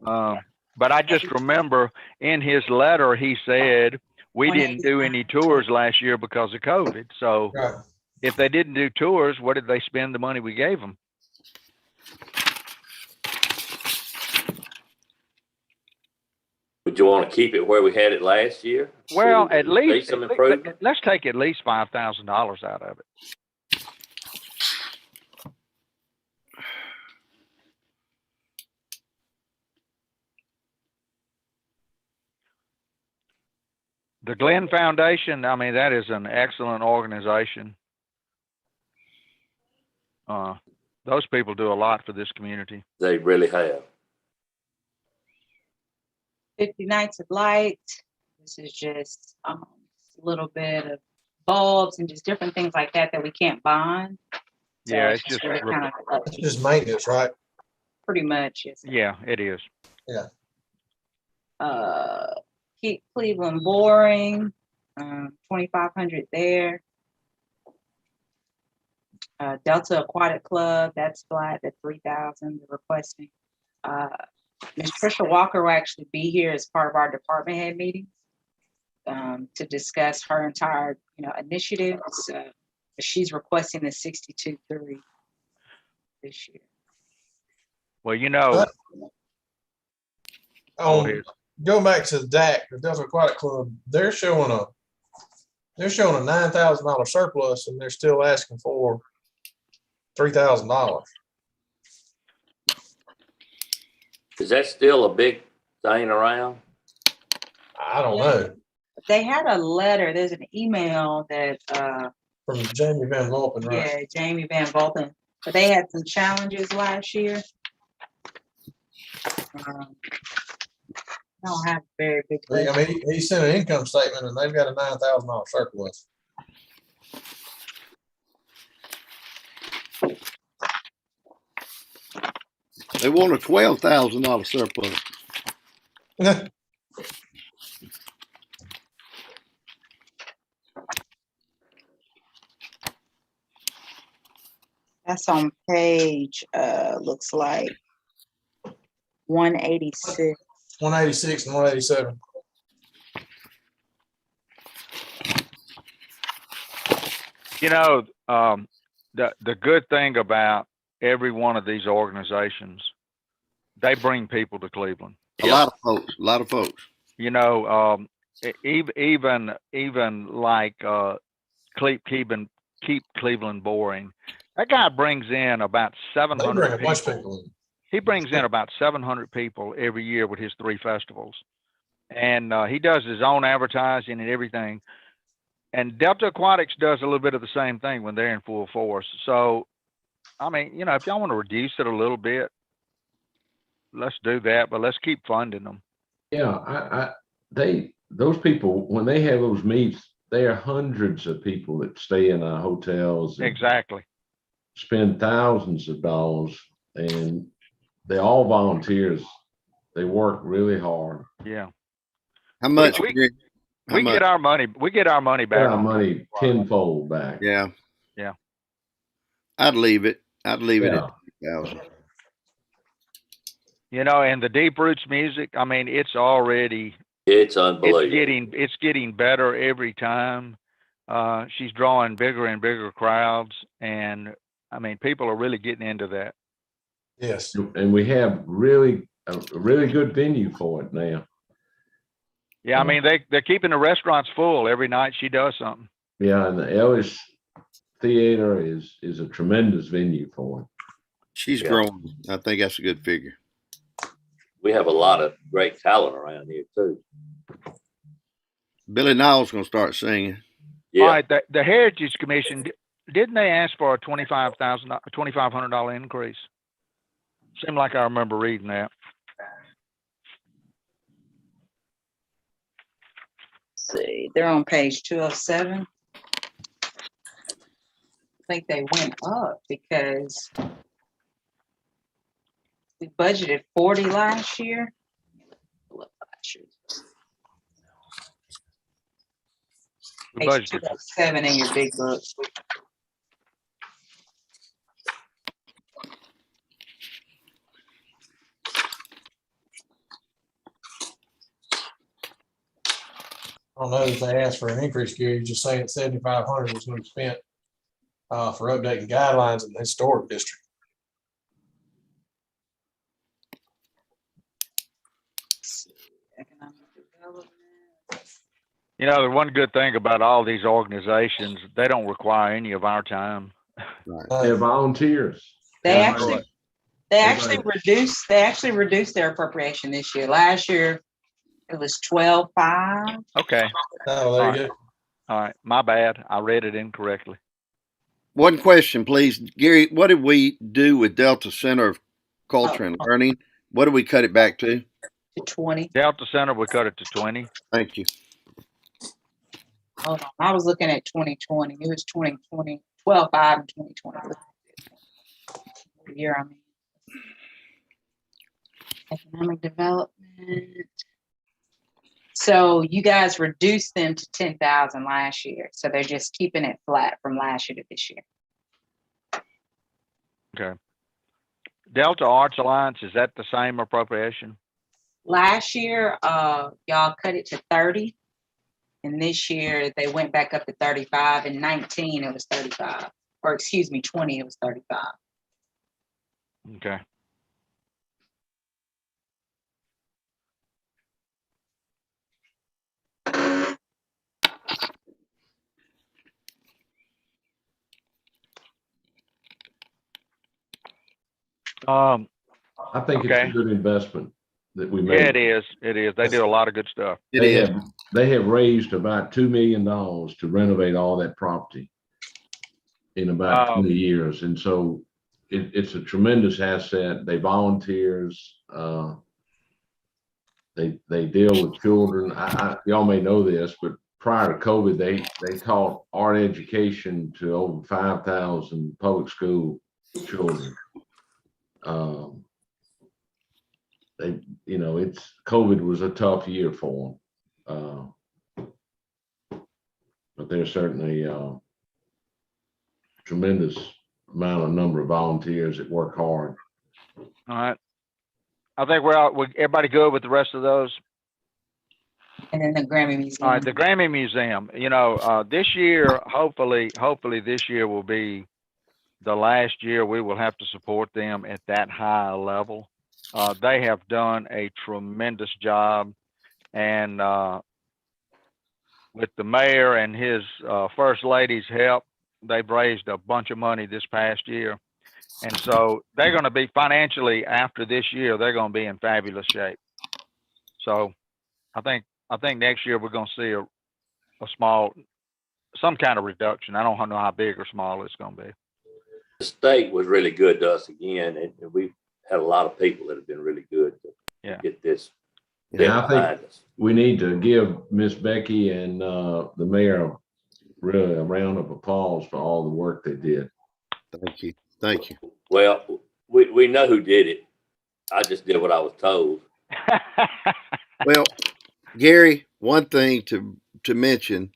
But I just remember in his letter, he said, we didn't do any tours last year because of COVID. So
Right.
if they didn't do tours, what did they spend the money we gave them?
would you want to keep it where we had it last year?
Well,
See
at least,
some improvement?
let's take at least $5,000 out of it. The Glenn Foundation, I mean, that is an excellent organization. Those people do a lot for this community.
They really have.
50 Nights of Light. This is just a little bit of bulbs and just different things like that we can't bond. So
Yeah, it's just
really kind of
It's just maintenance, right?
pretty much. It's,
yeah, it is.
Keep Cleveland Boring, 2,500 there. Delta Aquatic Club, that's flat at 3,000. They're requesting. Ms. Trisha Walker will actually be here as part of our department head meetings to discuss her entire, initiatives. She's requesting the 62.3 this year.
Well,
Going back to the DAC, the Delta Aquatic Club, they're showing a $9,000 surplus, and they're still asking for $3,000.
Is that still a big thing around?
I don't know.
They had a letter. There's an email that
From Jamie Van Volpen, right?
yeah, Jamie Van Volpen. But they had some challenges last year. I don't have very big.
I mean, he sent an income statement, and they've got a $9,000 surplus.
They want a $12,000 surplus.
That's on page, looks like 186.
186 and 187.
The good thing about every one of these organizations, they bring people to Cleveland.
A lot of folks.
Even like keep Cleveland Boring. That guy brings in about 700
They bring a
people.
bunch of people in.
He brings in about 700 people every year with his 3 festivals. And he does his own advertising and everything. And Delta Aquatics does a little bit of the same thing when they're in full force. So, I mean, if y'all want to reduce it a little bit, let's do that, but let's keep funding them.
Yeah, those people, when they have those meets, there are hundreds of people that stay in our hotels.
Exactly.
Spend thousands of dollars, and they're all volunteers. They work really hard.
Yeah.
How much?
We get our money. We get our money back.
Get our money tenfold back.
Yeah.
Yeah.
I'd leave it. I'd leave it at 2,000.
And the Deep Roots music, I mean, it's already.
It's unbelievable.
It's getting better every time. She's drawing bigger and bigger crowds, and I mean, people are really getting into that.
Yes.
And we have a really good venue for it now.
Yeah, I mean, they're keeping the restaurants full every night she does something.
Yeah, and the Ellis theater is a tremendous venue for it.
She's
Yeah.
growing. I think that's a good figure.
We have a lot of great talent around here too.
Billy Niles gonna start singing.
Yeah.
All right, the Heritage Commission, didn't they ask for a $2,500 increase? Seemed like I remember reading that.
See, they're on page 207. I think they went up because we budgeted 40 last year. Look, last year.
We
Page
budgeted.
207 in your big book.
I don't know if they asked for an increase, Gary. You're just saying 7,500 was going to be spent for updating guidelines in the historic district.
Economic development.
You know, the one good thing about all these organizations, they don't require any of our time.
They're volunteers.
They
Yeah,
actually,
Everybody-
they actually reduced their appropriation this year. Last year, it was 12.5.
Okay,
Oh, there you go.
all right, my bad. I read it incorrectly.
One question, please, Gary. What did we do with Delta Center of Culture and Learning? What did we cut it back to?
To 20.
Delta Center, we cut it to 20.
Thank you.
Hold on. I was looking at 2020. It was 2020, 12.5 in 2020. The year I mean. Economic development. So you guys reduced them to 10,000 last year. So they're just keeping it flat from last year to this year.
Okay. Delta Arts Alliance, is that the same appropriation?
Last year, y'all cut it to 30. And this year they went back up to 35. In 19, it was 35. Or excuse me, 20, it was 35.
Okay.
I think it's
Okay.
a good investment that we made.
Yeah, it is. It is. They do a lot of good stuff.
They have raised about $2 million to renovate all that property in about 20 years. And so it's a tremendous asset. They volunteers, they deal with children. Y'all may know this, but prior to COVID, they taught art education to over 5,000 public school children. COVID was a tough year for them. But there's certainly a tremendous number of volunteers that work hard.
All right. I think everybody good with the rest of those?
And then the Grammy Museum.
All right, the Grammy Museum, this year, hopefully this year will be the last year we will have to support them at that high level. They have done a tremendous job, and with the mayor and his first lady's help, they've raised a bunch of money this past year. And so they're going to be financially, after this year, they're going to be in fabulous shape. So I think next year we're going to see some kind of reduction. I don't know how big or small it's going to be.
The state was really good to us again, and we've had a lot of people that have been really good to get this.
Yeah, I think we need to give Miss Becky and the mayor really a round of applause for all the work they did.
Thank you. Thank you.
Well, we know who did it. I just did what I was told.
Well, Gary, one thing to mention,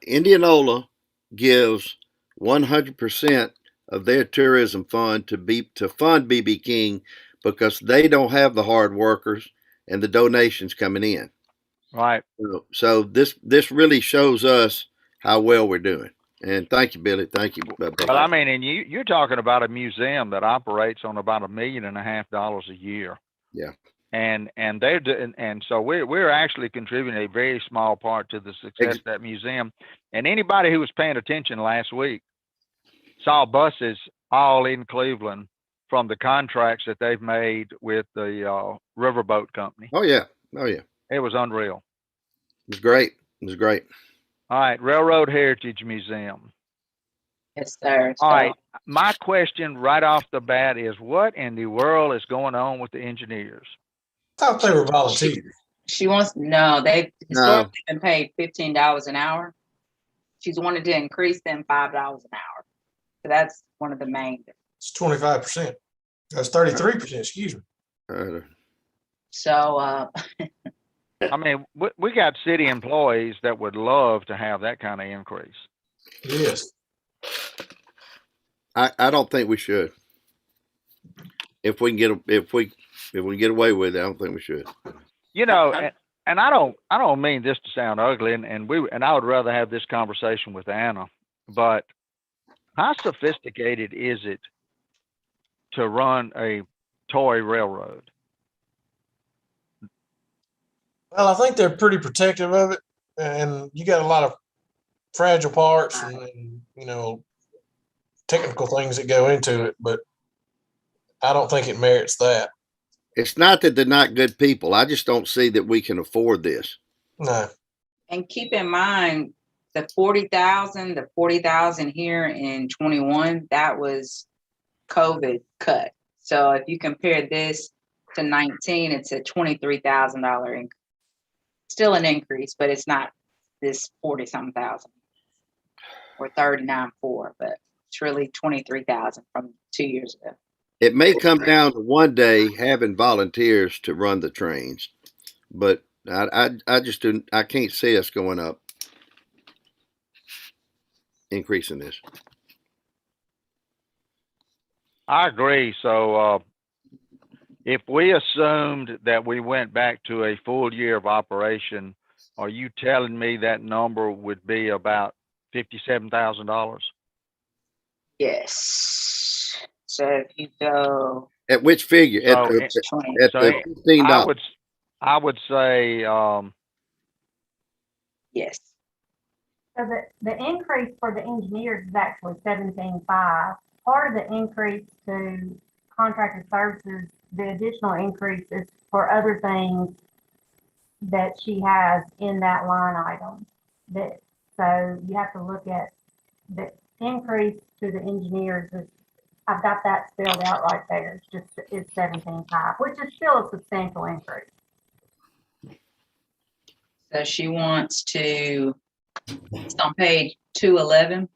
Indianola gives 100% of their tourism fund to fund BB King because they don't have the hard workers and the donations coming in.
Right.
So this really shows us how well we're doing. And thank you, Billy. Thank you.
Well, I mean, and you're talking about a museum that operates on about $1.5 million a year.
Yeah.
and they're doing, and so we're actually contributing a very small part to the success of that museum. And anybody who was paying attention last week saw buses all in Cleveland from the contracts that they've made with the riverboat company.
Oh yeah. Oh yeah.
It was unreal.
It was great. It was great.
All right, Railroad Heritage Museum.
Yes, sir.
All right, my question right off the bat is, what in the world is going on with the engineers?
I thought they were volunteers.
She wants, no, they've
No.
historically been paid $15 an hour. She's wanted to increase them $5 an hour. So that's one of the main.
It's 25%. That's 33%, excuse me.
So,
I mean, we got city employees that would love to have that kind of increase.
Yes.
I don't think we should. If we can get away with it, I don't think we should.
You know, and I don't mean this to sound ugly, and I would rather have this conversation with Anna, but how sophisticated is it to run a toy railroad?
Well, I think they're pretty protective of it, and you got a lot of fragile parts and technical things that go into it, but I don't think it merits that.
It's not that they're not good people. I just don't see that we can afford this.
No.
and keep in mind the 40,000 here in 21, that was COVID cut. So if you compare this to 19, it's a $23,000 increase. Still an increase, but it's not this 40-something thousand or 39.4, but it's really 23,000 from 2 years ago.
It may come down to one day having volunteers to run the trains, but I just I can't see us going up, increasing this.
I agree. So if we assumed that we went back to a full year of operation, are you telling me that number would be about $57,000?
Yes. So if you go
At which figure?
So
at
it-
the $15.
I would say
yes.
So the increase for the engineers is actually 17.5. Part of the increase to contracted services, the additional increase is for other things that she has in that line item. So you have to look at the increase to the engineers is, I've got that spelled out right there. It's 17.5, which is still a substantial increase.
So she wants to, it's on page 211.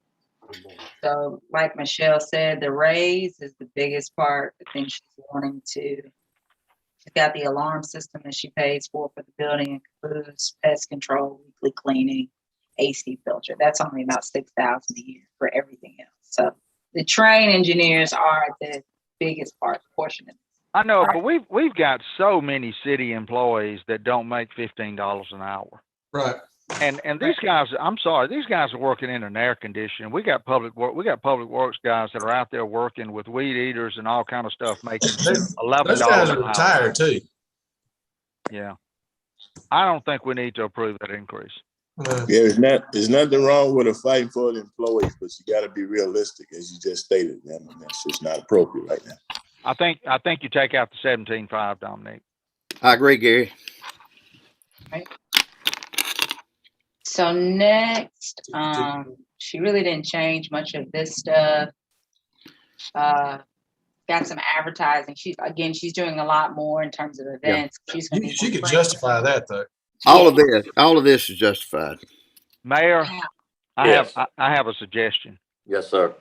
So like Michelle said, the raise is the biggest part. I think she's wanting to, she's got the alarm system that she pays for the building, includes pest control, weekly cleaning, AC filter. That's only about $6,000 a year for everything else. So the train engineers are the biggest portion of it.
I know, but we've got so many city employees that don't make $15 an hour.
Right.
And these guys, I'm sorry, these guys are working in an air conditioning. We got public works guys that are out there working with weed eaters and all kind of stuff, making $11
Those guys
an
are
hour.
retired too.
Yeah, I don't think we need to approve that increase.
No.
Yeah, there's nothing wrong with a fight for the employees, but you got to be realistic, as you just stated, man. And that's just not appropriate right now.
I think you take out the 17.5, Dominique.
I agree, Gary.
Right. So next, she really didn't change much of this stuff. Got some advertising. She's doing a lot more in terms of events.
Yeah. She could justify that though.
All of this is justified.
Mayor,
Yes.
I have a suggestion.
Yes, sir.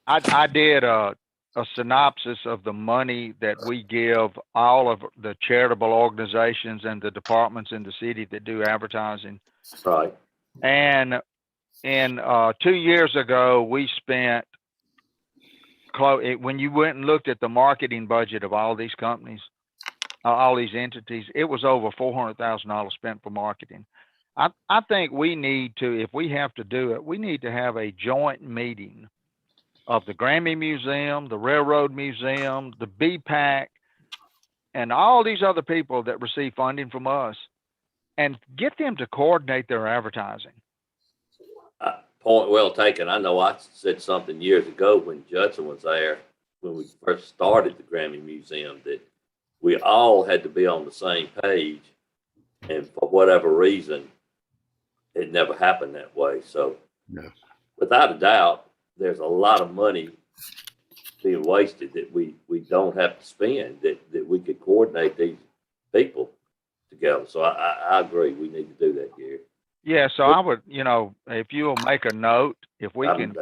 I did a synopsis of the money that we give all of the charitable organizations and the departments in the city that do advertising.
Right.
And in 2 years ago, we spent, when you went and looked at the marketing budget of all these companies, all these entities, it was over $400,000 spent for marketing. I think we need to, if we have to do it, we need to have a joint meeting of the Grammy Museum, the Railroad Museum, the BPAC, and all these other people that receive funding from us, and get them to coordinate their advertising.
Point well taken. I know I said something years ago when Judson was there, when we first started the Grammy Museum, that we all had to be on the same page. And for whatever reason, it never happened that way. So without a doubt, there's a lot of money being wasted that we don't have to spend, that we could coordinate these people together. So I agree. We need to do that, Gary.
Yeah, so I would, if you'll make a note, if we can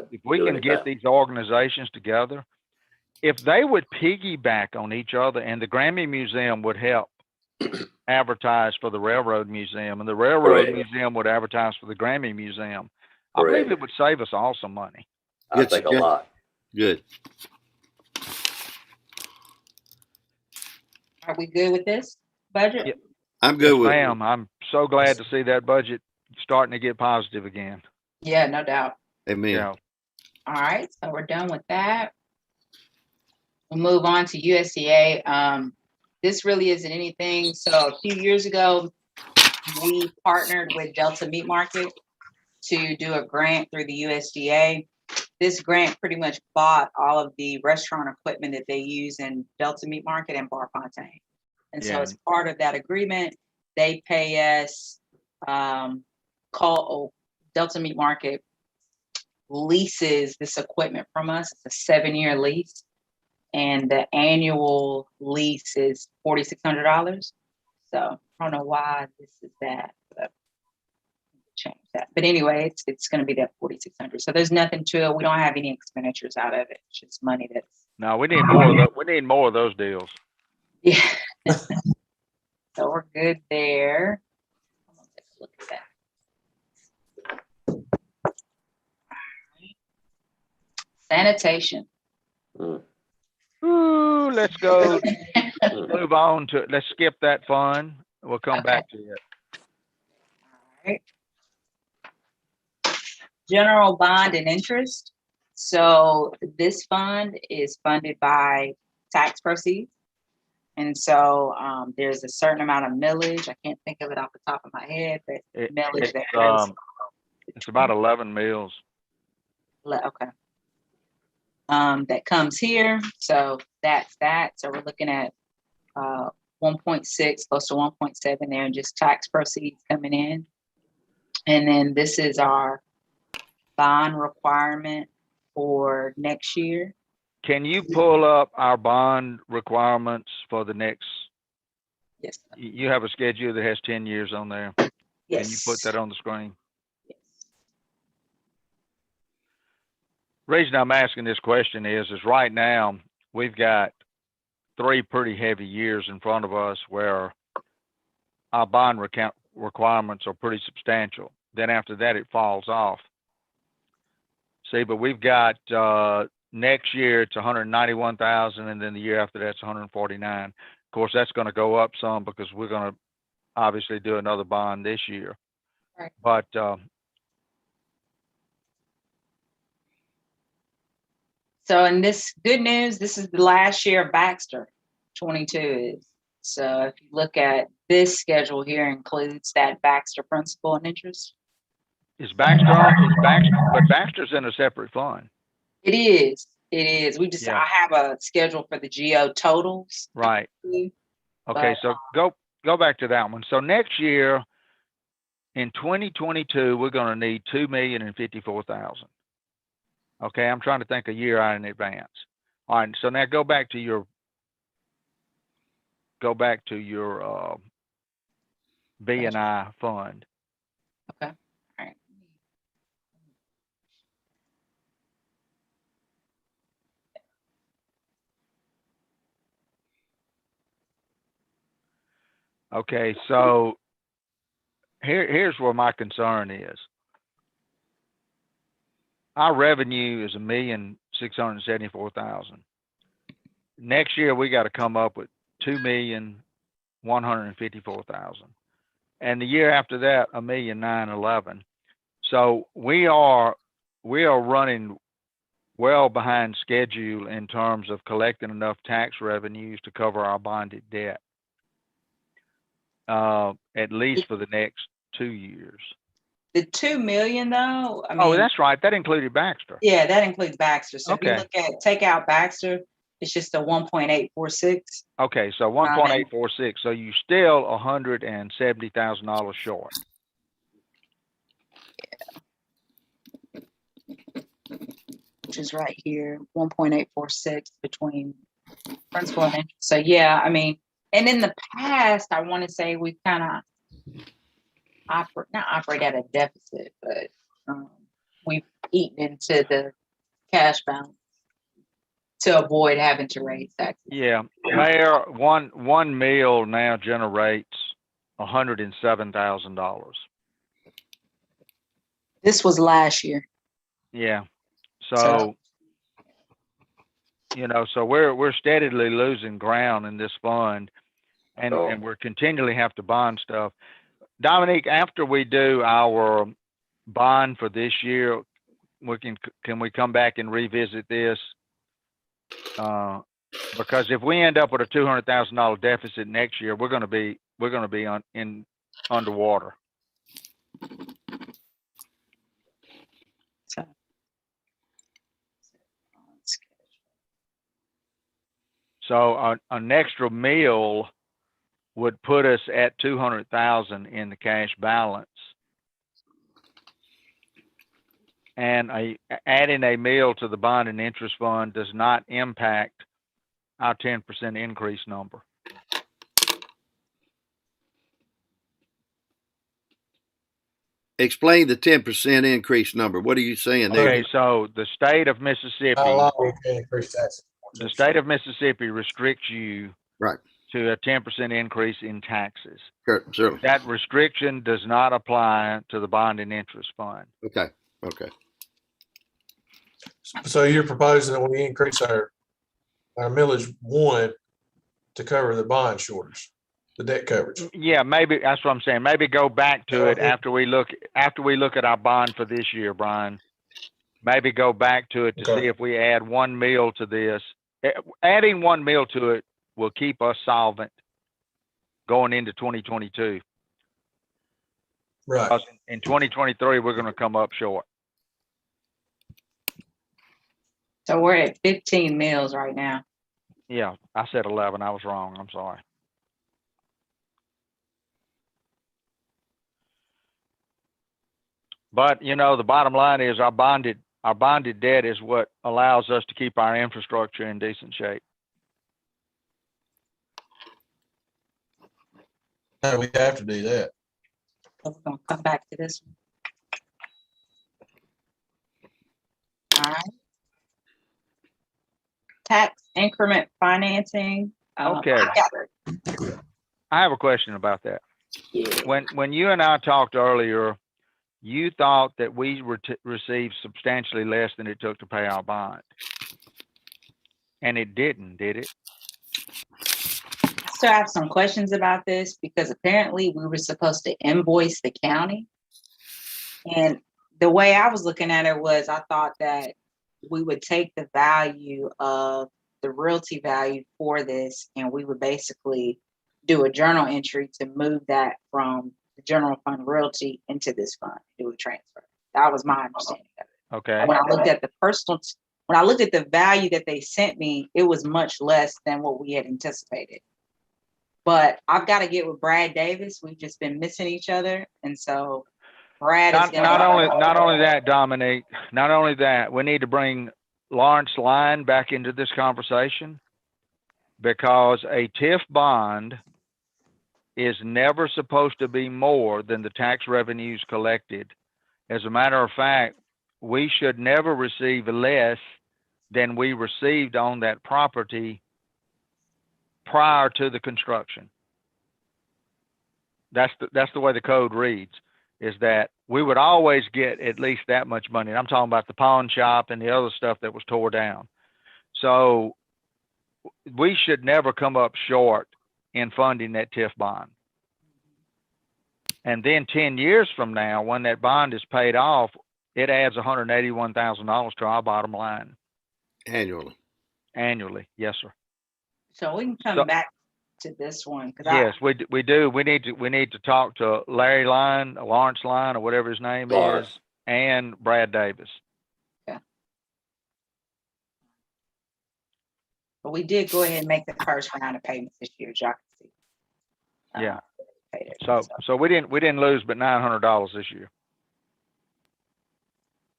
get these organizations together, if they would piggyback on each other, and the Grammy Museum would help advertise for the Railroad Museum, and the Railroad Museum would advertise for the Grammy Museum, I believe it would save us all some money.
I think a lot.
Good.
Are we good with this budget?
Yeah.
I'm good with it.
Ma'am, I'm so glad to see that budget starting to get positive again.
Yeah, no doubt.
Amen.
Yeah.
All right, so we're done with that. We'll move on to USDA. This really isn't anything. So a few years ago, we partnered with Delta Meat Market to do a grant through the USDA. This grant pretty much bought all of the restaurant equipment that they use in Delta Meat Market and Bar Fontaine. And so as part of that agreement, they pay us, Delta Meat Market leases this equipment from us. It's a 7-year lease. And the annual lease is $4,600. So I don't know why this is that, but change that. But anyway, it's going to be that $4,600. So there's nothing to it. We don't have any expenditures out of it. It's just money that's.
No, we need more of those. We need more of those deals.
Yeah. So we're good there. I'm gonna take a look at that. Sanitation.
Ooh, let's go. Move on to. Let's skip that fund. We'll come back to it.
All right. General bond and interest. So this fund is funded by tax proceeds. And so there's a certain amount of millage. I can't think of it off the top of my head, but millage that goes.
It's about 11 mills.
Okay. That comes here. So that's that. So we're looking at 1.6, close to 1.7 there, and just tax proceeds coming in. And then this is our bond requirement for next year.
Can you pull up our bond requirements for the next?
Yes.
You have a schedule that has 10 years on there.
Yes.
Can you put that on the screen?
Yes.
Reason I'm asking this question is right now we've got 3 pretty heavy years in front of us where our bond requirements are pretty substantial. Then after that, it falls off. See, but we've got next year it's 191,000, and then the year after that's 149. Of course, that's going to go up some because we're going to obviously do another bond this year.
Right.
But
so in this good news, this is the last year of Baxter 22 is. So if you look at this schedule here includes that Baxter principal and interest.
is but Baxter's in a separate fund.
It is. It is. I have a schedule for the GO totals.
Right. Okay, so go back to that one. So next year in 2022, we're going to need $2,054,000. Okay, I'm trying to think a year out in advance. All right, so now go back to your B&I fund.
Okay. All right.
Okay, so here's where my concern is. Our revenue is $1,674,000. Next year we got to come up with $2,154,000, and the year after that $1,911,000. So we are running well behind schedule in terms of collecting enough tax revenues to cover our bonded debt, at least for the next 2 years.
The 2 million though, I
Oh,
mean,
that's right. That included Baxter.
yeah, that includes Baxter. So if you
Okay.
look at, take out Baxter, it's just a 1.846.
Okay, so 1.846. So you still $170,000 short.
Which is right here, 1.846 between principal and interest. So yeah, I mean, and in the past, I want to say we've kind of not operate at a deficit, but we've eaten into the cash balance to avoid having to raise taxes.
Yeah, Mayor, one meal now generates $107,000.
This was last year.
Yeah, so you know, so we're steadily losing ground in this fund, and we're continually have to bond stuff. Dominique, after we do our bond for this year, can we come back and revisit this? Because if we end up with a $200,000 deficit next year, we're going to be underwater. So an extra meal would put us at 200,000 in the cash balance, and adding a meal to the bond and interest fund does not impact our 10% increase number.
Explain the 10% increase number. What are you saying there?
Okay, so the state of Mississippi,
How long we can increase taxes?
the state of Mississippi restricts you
Right.
to a 10% increase in taxes.
Sure, certainly.
That restriction does not apply to the bond and interest fund.
Okay. Okay.
So you're proposing that we increase our millage 1 to cover the bond shortage, the debt coverage.
Yeah, maybe that's what I'm saying. Maybe go back to it after we look at our bond for this year, Brian. Maybe go back to it to see if we add one meal to this. Adding one meal to it will keep us solvent going into 2022.
Right.
Because in 2023, we're going to come up short.
So we're at 15 meals right now.
Yeah, I said 11. I was wrong. I'm sorry. But you know, the bottom line is our bonded debt is what allows us to keep our infrastructure in decent shape.
No, we have to do that.
We're going to come back to this one. All right. Tax increment financing.
Okay. I have a question about that.
Yeah.
When you and I talked earlier, you thought that we received substantially less than it took to pay our bond. And it didn't, did it?
I still have some questions about this because apparently we were supposed to invoice the county. And the way I was looking at it was I thought that we would take the value of the realty value for this and we would basically do a journal entry to move that from the general fund realty into this fund, do a transfer. That was my understanding of it.
Okay.
When I looked at when I looked at the value that they sent me, it was much less than what we had anticipated. But I've got to get with Brad Davis. We've just been missing each other. And so Brad is
not only that, Dominique, not only that, we need to bring Lawrence Line back into this conversation because a TIF bond is never supposed to be more than the tax revenues collected. As a matter of fact, we should never receive less than we received on that property prior to the construction. That's the way the code reads, is that we would always get at least that much money. And I'm talking about the pawn shop and the other stuff that was tore down. So we should never come up short in funding that TIF bond. And then 10 years from now, when that bond is paid off, it adds $181,000 to our bottom line.
Annually.
Annually, yes, sir.
So we can come
So-
back to this one, because
Yes, we do. We need to talk to Larry Line, Lawrence Line, or whatever his name
Lawrence.
is, and Brad Davis.
but we did go ahead and make the first round of payments this year, as y'all can see.
Yeah.
Paid it.
So we didn't lose but $900 this year.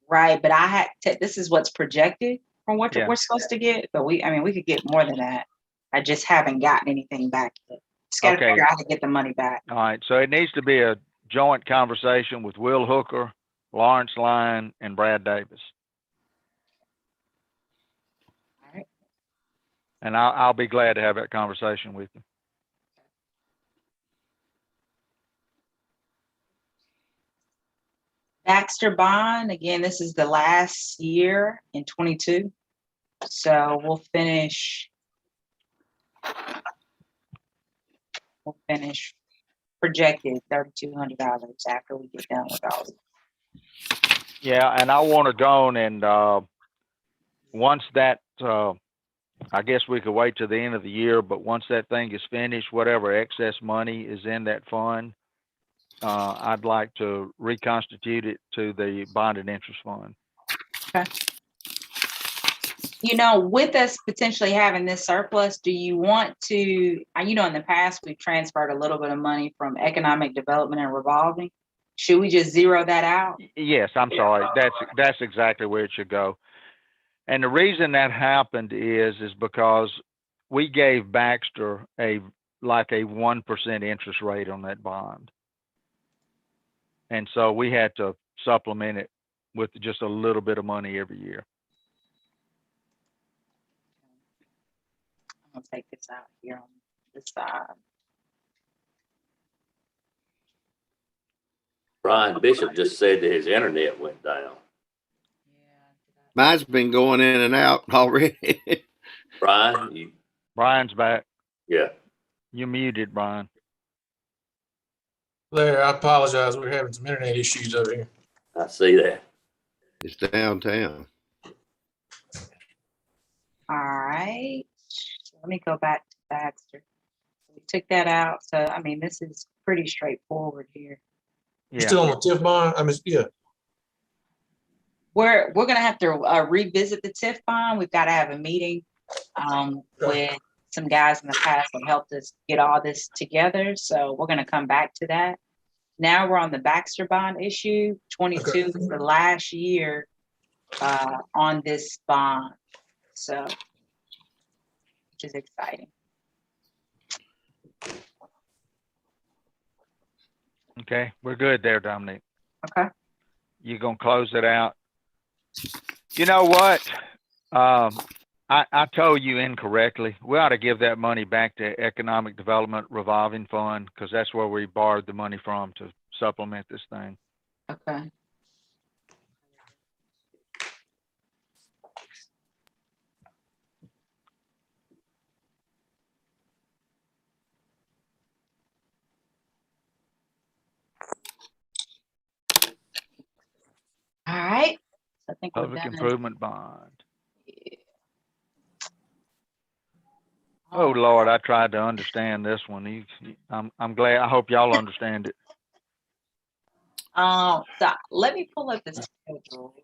Right, but I had this is what's projected from what
Yeah.
we're supposed to get, but we could get more than that. I just haven't gotten anything back yet. Just gotta
Okay.
figure out how to get the money back.
All right. So it needs to be a joint conversation with Will Hooker, Lawrence Line, and Brad Davis.
All right.
And I'll be glad to have that conversation with you.
Baxter bond, again, this is the last year in 22. So we'll finish projected $3,200 after we get done with all of it.
Yeah, and I want to go on and once that, I guess we could wait till the end of the year, but once that thing is finished, whatever excess money is in that fund, I'd like to reconstitute it to the bond and interest fund.
Okay. You know, with us potentially having this surplus, do you want to, you know, in the past, we've transferred a little bit of money from economic development and revolving. Should we just zero that out?
Yes, I'm sorry. That's exactly where it should go. And the reason that happened is because we gave Baxter a 1% interest rate on that bond. And so we had to supplement it with just a little bit of money every year.
I'm gonna take this out here on this side.
Brian Bishop just said that his internet went down.
Mine's been going in and out already.
Brian,
Brian's back.
yeah.
You muted, Brian.
Larry, I apologize. We're having some internet issues over here.
I see that.
It's downtown.
All right, let me go back to Baxter. We took that out, so I mean, this is pretty straightforward here.
You still on the TIF bond? I mean, yeah.
We're gonna have to revisit the TIF bond. We've got to have a meeting with some guys in the past that helped us get all this together. So we're gonna come back to that. Now we're on the Baxter bond issue. 22 is the last year on this bond, so which is exciting.
Okay, we're good there, Dominique.
Okay.
You're gonna close it out. You know what? I told you incorrectly. We ought to give that money back to Economic Development Revolving Fund because that's where we borrowed the money from to supplement this thing.
Okay. All right. I think we're
Public
done.
Improvement Bond.
Yeah.
Oh Lord, I tried to understand this one. I'm glad. I hope y'all understand it.
So let me pull up the schedule.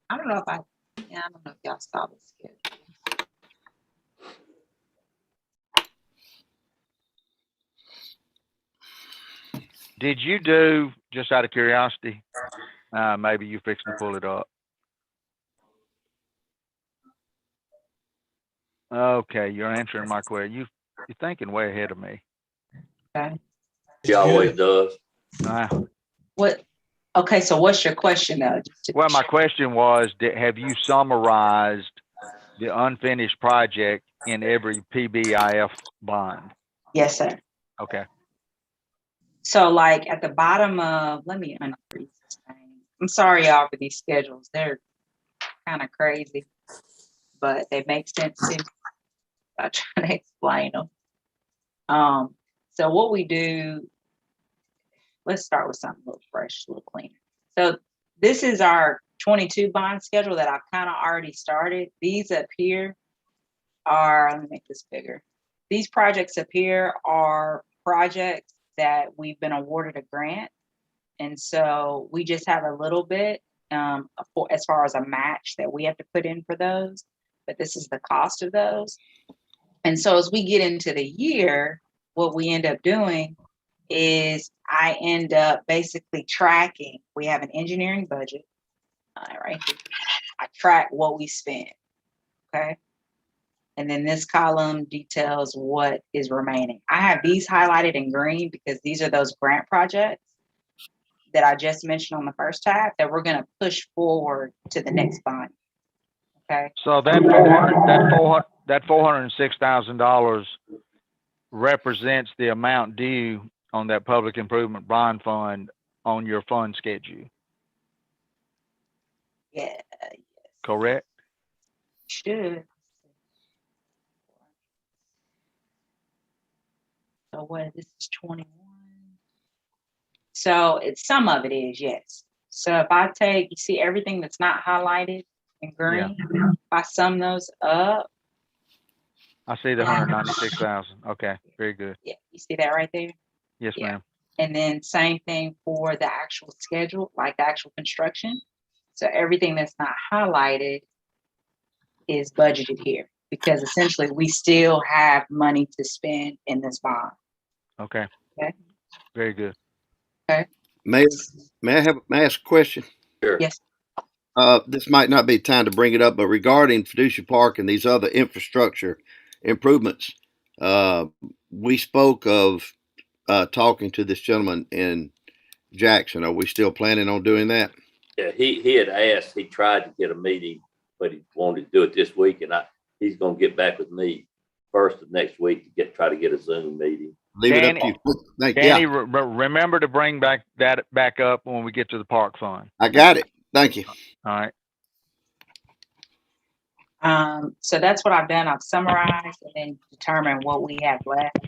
I don't know if I don't know if y'all saw the schedule.
Did you do, just out of curiosity, maybe you fixing to pull it up? Okay, you're answering my question. You're thinking way ahead of me.
Okay.
She always does.
What? Okay, so what's your question though?
Well, my question was, have you summarized the unfinished project in every PBIF bond?
Yes, sir.
Okay.
So like at the bottom of, let me unfreeze this thing. I'm sorry y'all for these schedules. They're kind of crazy, but they make sense to me. I'm trying to explain them. So what we do let's start with something a little fresh, a little cleaner. So this is our 22 bond schedule that I've kind of already started. These up here are, let me make this bigger. These projects up here are projects that we've been awarded a grant. And so we just have a little bit as far as a match that we have to put in for those, but this is the cost of those. And so as we get into the year, what we end up doing is I end up basically tracking. We have an engineering budget right here. I track what we spend, okay? And then this column details what is remaining. I have these highlighted in green because these are those grant projects that I just mentioned on the first tab that we're going to push forward to the next bond. Okay.
So that $406,000 represents the amount due on that public improvement bond fund on your fund schedule.
Yeah.
Correct?
Should. So what? This is 21. So some of it is, yes. So if I take, you see everything that's not highlighted in green, if I sum those up.
I see the 196,000. Okay, very good.
Yeah, you see that right there?
Yes, ma'am.
And then same thing for the actual schedule, like the actual construction. So everything that's not highlighted is budgeted here because essentially we still have money to spend in this bond.
Okay.
Okay.
Very good.
Okay.
May I ask a question?
Sure.
Yes.
This might not be time to bring it up, but regarding Fiducia Park and these other infrastructure improvements, we spoke of talking to this gentleman in Jackson. Are we still planning on doing that?
Yeah, he had asked, he tried to get a meeting, but he wanted to do it this week, and he's gonna get back with me first of next week to try to get a Zoom meeting.
Leave
Danny,
it up to you.
Danny,
Yeah.
remember to bring that back up when we get to the park fund.
I got it. Thank you.
All right.
So that's what I've done. I've summarized and then determined what we have left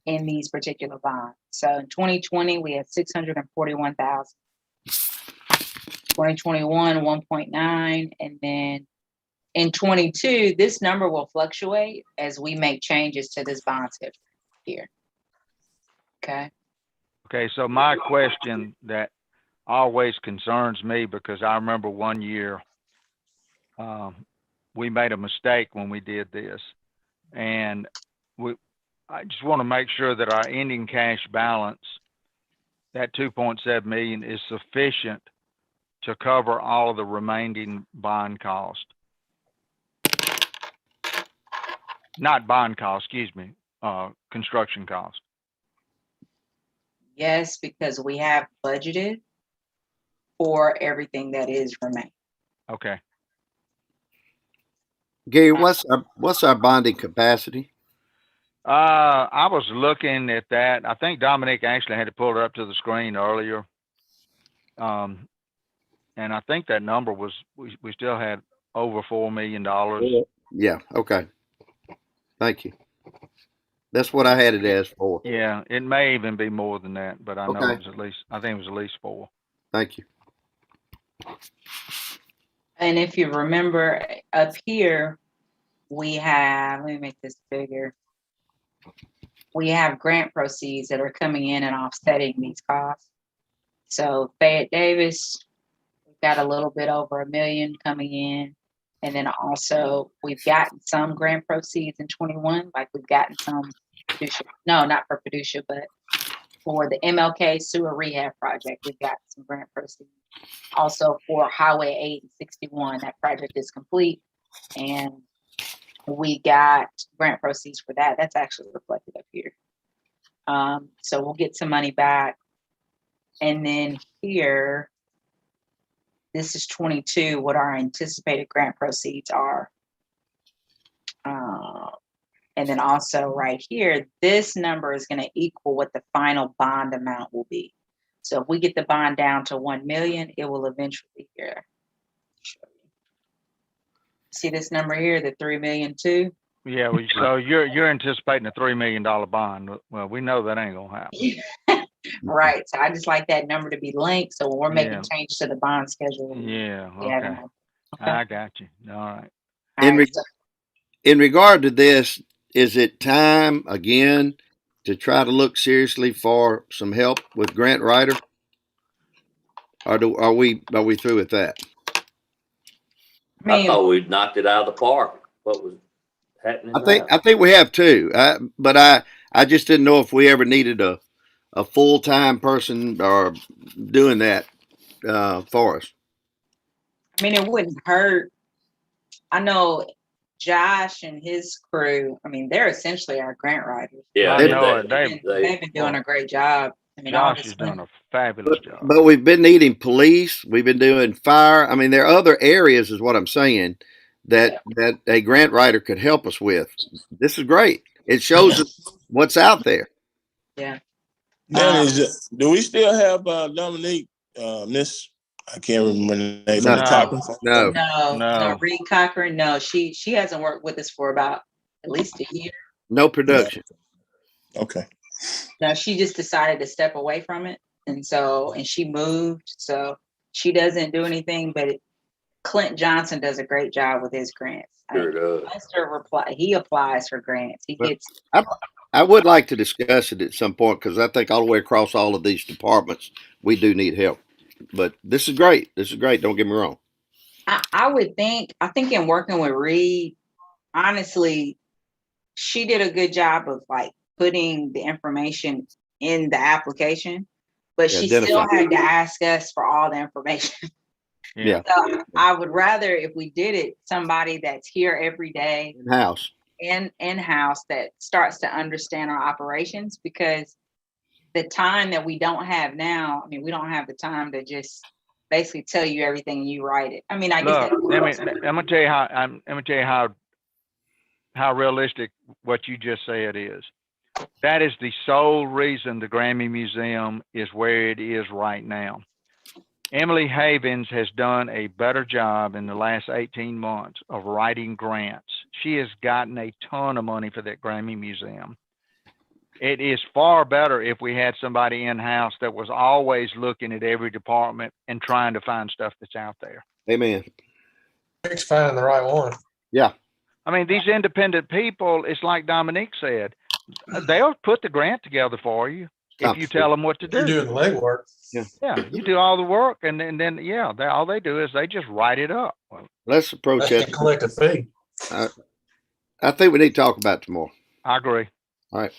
in these particular bonds. So in 2020, we had 641,000. 2021, 1.9, and then in 22, this number will fluctuate as we make changes to this bond schedule here. Okay.
Okay, so my question that always concerns me, because I remember one year we made a mistake when we did this, and I just want to make sure that our ending cash balance, that 2.7 million, is sufficient to cover all of the remaining bond cost. Not bond cost, excuse me, construction cost.
Yes, because we have budgeted for everything that is remaining.
Okay.
Gary, what's our bonding capacity?
I was looking at that. I think Dominic actually had to pull it up to the screen earlier. And I think that number was, we still had over $4 million.
Yeah. Okay. Thank you. That's what I had it as for.
Yeah, it may even be more than that, but I know
Okay.
it was at least, I think it was at least 4.
Thank you.
And if you remember up here, we have, let me make this bigger. We have grant proceeds that are coming in and offsetting these costs. So Fayette Davis, we've got a little bit over $1 million coming in. And then also we've gotten some grant proceeds in 21, like we've gotten some, no, not for Fiducia, but for the MLK sewer rehab project, we've got some grant proceeds. Also for Highway 8 and 61, that project is complete. And we got grant proceeds for that. That's actually reflected up here. So we'll get some money back. And then here, this is 22, what our anticipated grant proceeds are. And then also right here, this number is going to equal what the final bond amount will be. So if we get the bond down to 1 million, it will eventually here. See this number here, the 3 million too?
Yeah, well, so you're anticipating a $3 million bond. Well, we know that ain't gonna happen.
Right. So I just like that number to be linked. So when we're making
Yeah.
changes to the bond schedule,
Yeah,
we have it.
okay.
Okay.
I got you. All right.
All
In,
right.
re- in regard to this, is it time again to try to look seriously for some help with grant writer? Or are we through with that?
I
I
mean,
thought we'd knocked it out of the park. What was happening now?
I think we have too. But I just didn't know if we ever needed a full-time person or doing that for us.
it wouldn't hurt. I know Josh and his crew, they're essentially our grant writers.
Yeah,
I
It-
know it.
They've been doing a great job.
Josh is doing a fabulous job.
But we've been needing police. We've been doing fire. There are other areas, is what I'm saying, that a grant writer could help us with. This is great. It shows us what's out there.
Yeah.
Then do we still have Dominique, Miss, I can't remember the name.
No.
From the Cochran Farm?
No, Reed Cochran. No, she hasn't worked with us for about at least a year.
No production.
Okay.
No, she just decided to step away from it. And she moved. So she doesn't do anything, but Clint Johnson does a great job with his grants.
Sure does.
He applies for grants. He gets.
I would like to discuss it at some point because I think all the way across all of these departments, we do need help. But this is great. This is great. Don't get me wrong.
I think in working with Reed, honestly, she did a good job of putting the information in the application, but she still had to ask us for all the information.
Yeah.
So I would rather, if we did it, somebody that's here every day in-house that starts to understand our operations, because the time that we don't have now, we don't have the time to just basically tell you everything and you write it.
I'm gonna tell you how realistic what you just said is. That is the sole reason the Grammy Museum is where it is right now. Emily Havens has done a better job in the last 18 months of writing grants. She has gotten a ton of money for that Grammy Museum. It is far better if we had somebody in-house that was always looking at every department and trying to find stuff that's out there.
Amen.
It's finding the right one.
Yeah.
These independent people, it's like Dominique said, they'll put the grant together for you if you tell them what to do.
You're doing the legwork.
Yeah, you do all the work, and then all they do is they just write it up.
Let's approach that.
And collect a fee.
I think we need to talk about it tomorrow.
I agree.
All right.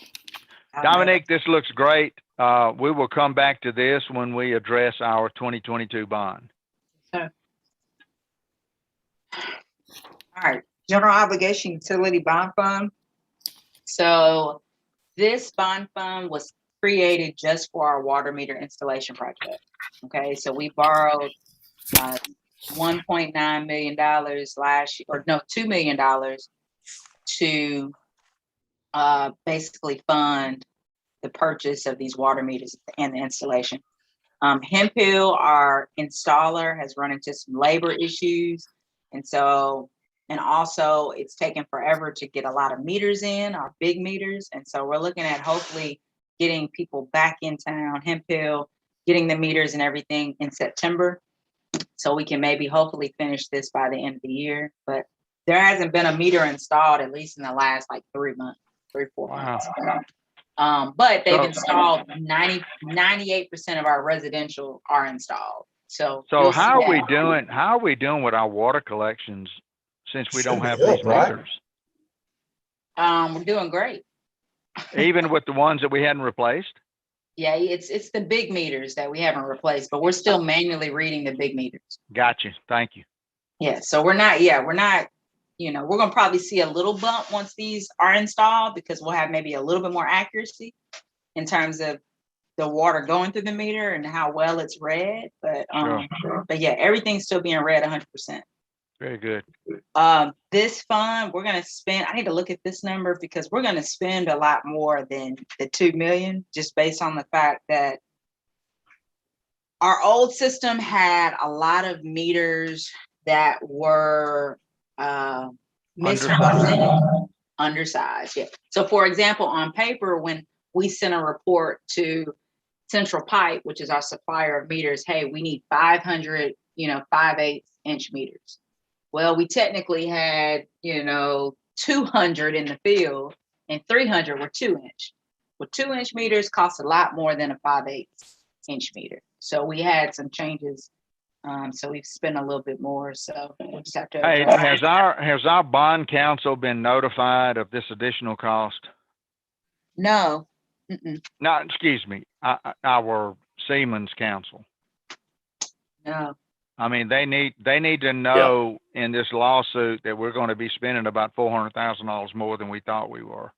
Dominique, this looks great. We will come back to this when we address our 2022 bond.
Okay. All right. General Obligation Utility Bond Fund. So this bond fund was created just for our water meter installation project. Okay. So we borrowed $1.9 million $2 million to basically fund the purchase of these water meters and the installation. Hemphill, our installer, has run into some labor issues. And also it's taken forever to get a lot of meters in, our big meters. And so we're looking at hopefully getting people back in town, Hemphill, getting the meters and everything in September. So we can maybe hopefully finish this by the end of the year. But there hasn't been a meter installed, at least in the last 3 months, 4 months. But they've installed 98% of our residential are installed. So
how are we doing with our water collections since we don't have these meters?
We're doing great.
Even with the ones that we hadn't replaced?
Yeah, it's the big meters that we haven't replaced, but we're still manually reading the big meters.
Gotcha. Thank you.
Yeah, so we're not, we're going to probably see a little bump once these are installed, because we'll have maybe a little bit more accuracy in terms of the water going through the meter and how well it's read. But yeah, everything's still being read 100%.
Very good.
This fund, we're going to spend, I need to look at this number because we're going to spend a lot more than the $2 million, just based on the fact that our old system had a lot of meters that were misrepresented, undersized. Yeah. So for example, on paper, when we sent a report to Central Pipe, which is our supplier of meters, hey, we need 500, 5/8 inch meters. Well, we technically had, 200 in the field and 300 were 2-inch. Well, 2-inch meters cost a lot more than a 5/8 inch meter. So we had some changes. So we've spent a little bit more. So we'll just have to.
Hey, has our bond council been notified of this additional cost?
No. Mm-mm.
No, excuse me, our Siemens council.
No.
I mean, they need to know in this lawsuit that we're going to be spending about $400,000 more than we thought we were.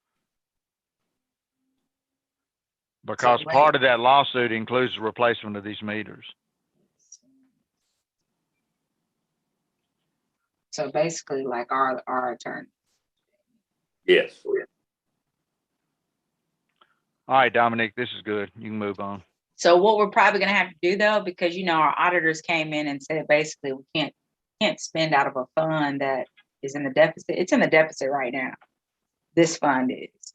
Because part of that lawsuit includes the replacement of these meters.
So basically, like our attorney.
Yes.
All right, Dominique, this is good. You can move on.
So what we're probably going to have to do, though, because our auditors came in and said basically we can't spend out of a fund that is in the deficit. It's in the deficit right now. This fund is,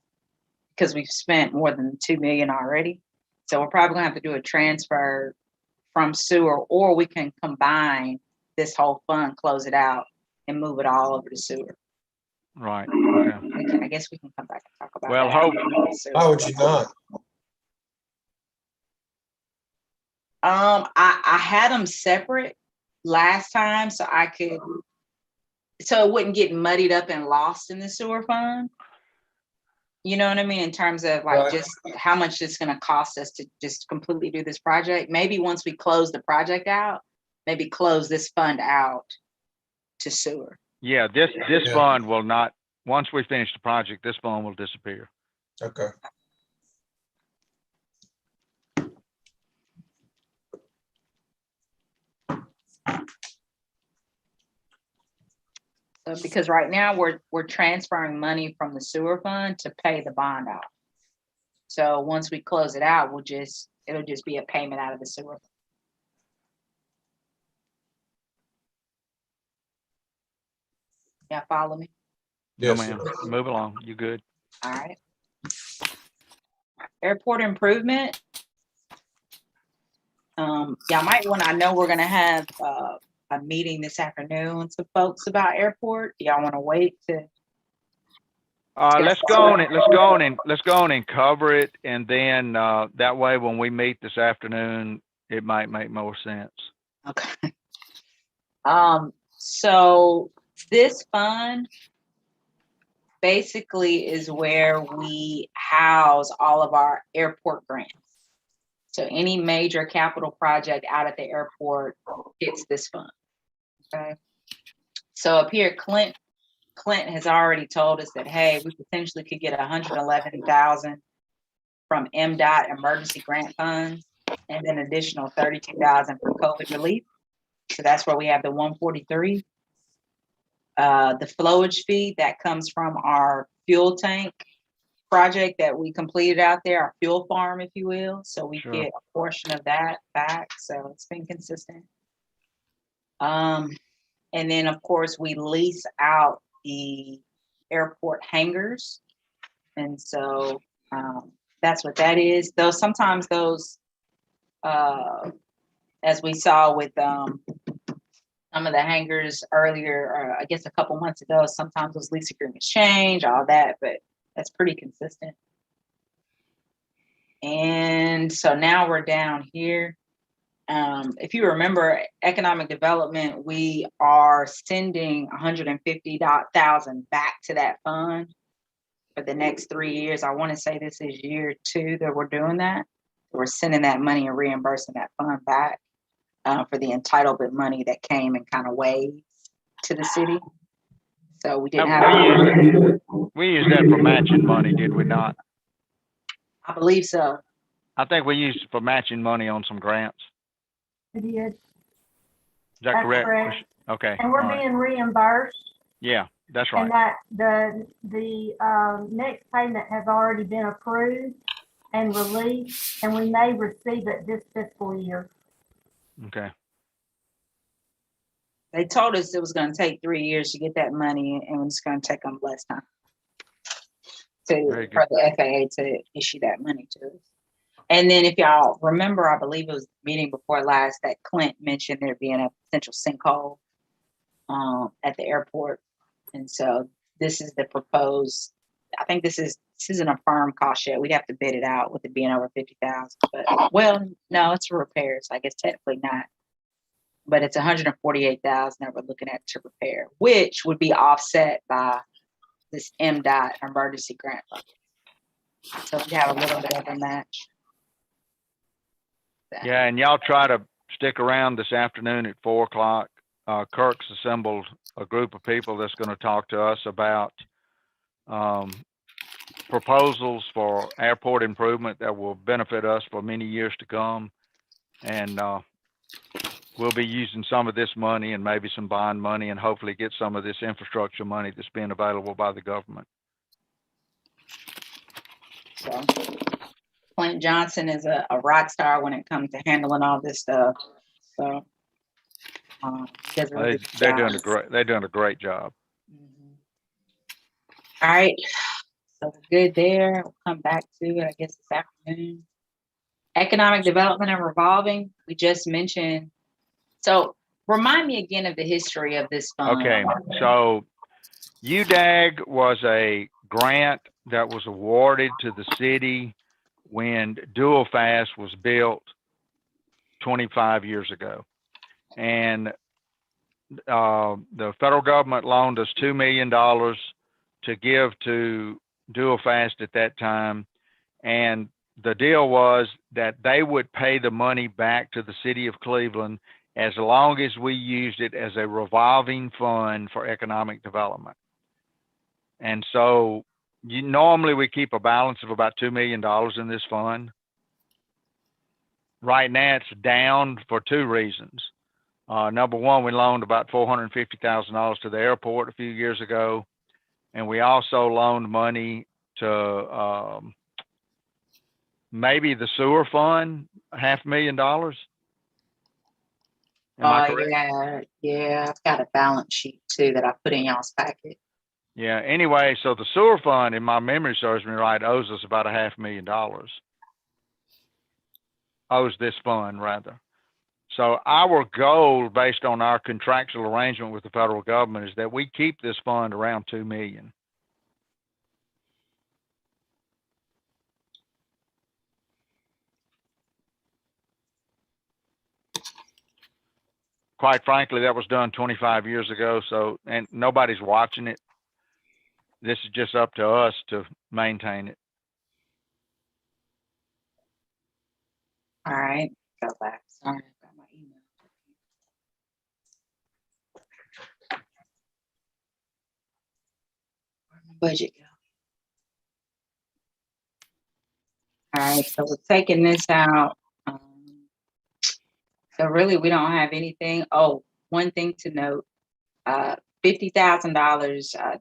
because we've spent more than $2 million already. So we're probably going to have to do a transfer from sewer, or we can combine this whole fund, close it out, and move it all over to sewer.
Right. Okay.
I guess we can come back and talk about
well,
that.
Why would you not?
I had them separate last time so it wouldn't get muddied up and lost in the sewer fund. You know what I mean? In terms of just how much it's going to cost us to just completely do this project. Maybe once we close the project out, maybe close this fund out to sewer.
Yeah, this fund will not, once we finish the project, this fund will disappear.
Okay.
So because right now we're transferring money from the sewer fund to pay the bond off. So once we close it out, it'll just be a payment out of the sewer fund. Yeah, follow me?
Yes.
No, ma'am. Move along. You good?
All right. Airport improvement. Y'all might want to, I know we're going to have a meeting this afternoon with some folks about airport. Do y'all want to wait to?
Let's go on and cover it. And then that way, when we meet this afternoon, it might make more sense.
Okay. So this fund basically is where we house all of our airport grants. So any major capital project out at the airport hits this fund. Okay. So up here, Clint has already told us that, hey, we potentially could get $111,000 from MDOT emergency grant funds, and then additional $32,000 for COVID relief. So that's where we have the 143. The flowage fee that comes from our fuel tank project that we completed out there, our fuel farm, if you will. So we get a portion of that back. So it's been consistent. And then of course we lease out the airport hangars. And so that's what that is. Though sometimes those, as we saw with some of the hangars earlier, or I guess a couple months ago, sometimes those lease agreements change, all that, but that's pretty consistent. And so now we're down here. If you remember economic development, we are sending $150,000 back to that fund for the next 3 years. I want to say this is year 2 that we're doing that. We're sending that money and reimbursing that fund back for the entitlement money that came and kind of waived to the city. So we didn't have.
We used that for matching money, did we not?
I believe so.
I think we used it for matching money on some grants.
It is.
Is that correct? Okay.
And we're being reimbursed.
Yeah, that's right.
And that the next payment has already been approved and released, and we may receive it this fiscal year.
Okay.
They told us it was going to take 3 years to get that money, and it's going to take them less time for the FAA to issue that money to us. And then if y'all remember, I believe it was the meeting before last that Clint mentioned there being a potential sinkhole at the airport. And so this is the proposed, I think this isn't a firm cost yet. We'd have to bid it out with it being over 50,000. But well, no, it's for repairs. I guess technically not. But it's 148,000 that we're looking at to repair, which would be offset by this MDOT emergency grant fund. So we have a little bit of a match.
Yeah, and y'all try to stick around this afternoon at 4 o'clock. Kirk's assembled a group of people that's going to talk to us about proposals for airport improvement that will benefit us for many years to come. And we'll be using some of this money and maybe some bond money and hopefully get some of this infrastructure money that's being available by the government.
So Clint Johnson is a rock star when it comes to handling all this stuff. So
they're doing a great job.
Mm-hmm. All right. So we're good there. We'll come back to it, I guess, this afternoon. Economic development and revolving, we just mentioned. So remind me again of the history of this fund.
Okay, so UDAG was a grant that was awarded to the city when Dual Fast was built 25 years ago. And the federal government loaned us $2 million to give to Dual Fast at that time. And the deal was that they would pay the money back to the city of Cleveland as long as we used it as a revolving fund for economic development. And so normally we keep a balance of about $2 million in this fund. Right now it's down for two reasons. Number one, we loaned about $450,000 to the airport a few years ago. And we also loaned money to maybe the sewer fund, $500,000. Am I correct?
Yeah, I've got a balance sheet too that I put in y'all's packet.
Yeah, anyway, so the sewer fund, if my memory serves me right, owes us about $500,000. Owes this fund, rather. So our goal, based on our contractual arrangement with the federal government, is that we keep this fund around $2 million. Quite frankly, that was done 25 years ago, so, and nobody's watching it. This is just up to us to maintain it.
All right, go back. Sorry, I've got my email. Where'd my budget go? All right, so we're taking this out. So really, we don't have anything. Oh, one thing to note, $50,000.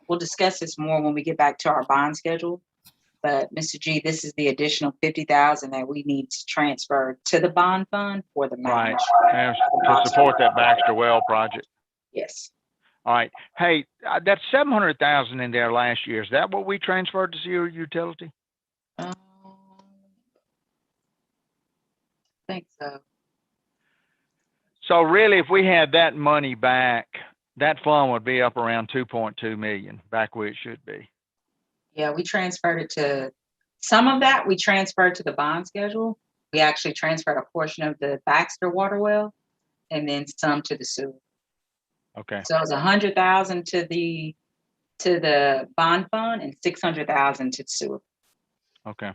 We'll discuss this more when we get back to our bond schedule. But Mr. G, this is the additional $50,000 that we need to transfer to the bond fund for the match.
Right, to support that Baxter Well project.
Yes.
All right. Hey, that's $700,000 in there last year. Is that what we transferred to your utility?
I think so.
So really, if we had that money back, that fund would be up around 2.2 million, back where it should be.
Yeah, we transferred it to some of that. We transferred to the bond schedule. We actually transferred a portion of the Baxter water well, and then some to the sewer.
Okay.
So it was 100,000 to the bond fund and 600,000 to the sewer.
Okay.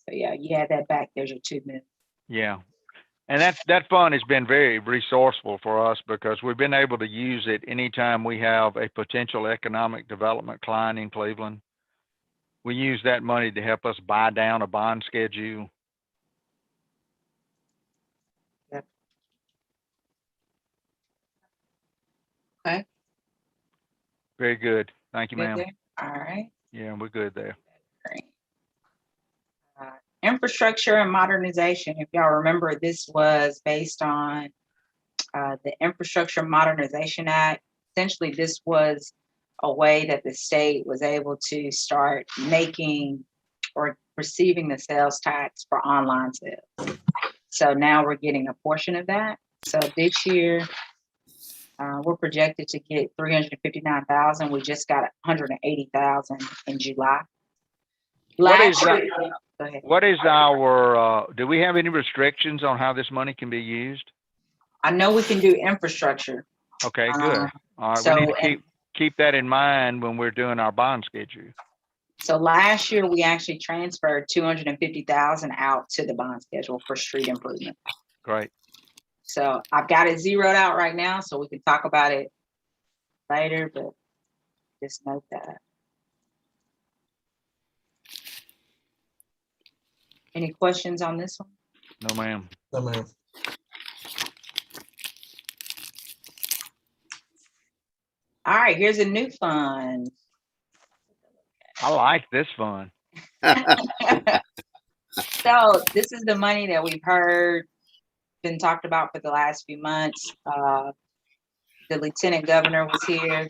So yeah, you had that back. There's your $2 million.
Yeah. And that fund has been very resourceful for us because we've been able to use it anytime we have a potential economic development client in Cleveland. We use that money to help us buy down a bond schedule.
Yep. Okay.
Very good. Thank you,
Good
ma'am.
there? All right.
Yeah, we're good there.
Great. Infrastructure and modernization. If y'all remember, this was based on the Infrastructure Modernization Act. Essentially, this was a way that the state was able to start making or receiving the sales tax for online sales. So now we're getting a portion of that. So this year, we're projected to get 359,000. We just got 180,000 in July.
What is
Last year, go ahead.
What is our, do we have any restrictions on how this money can be used?
I know we can do infrastructure.
Okay, good. All right,
So,
we need to keep that in mind when we're doing our bond schedule.
So last year we actually transferred 250,000 out to the bond schedule for street improvement.
Great.
So I've got it zeroed out right now, so we can talk about it later, but just note that. Any questions on this one?
No, ma'am.
No, ma'am.
All right, here's a new fund.
I like this fund.
So this is the money that we've heard been talked about for the last few months. The lieutenant governor was here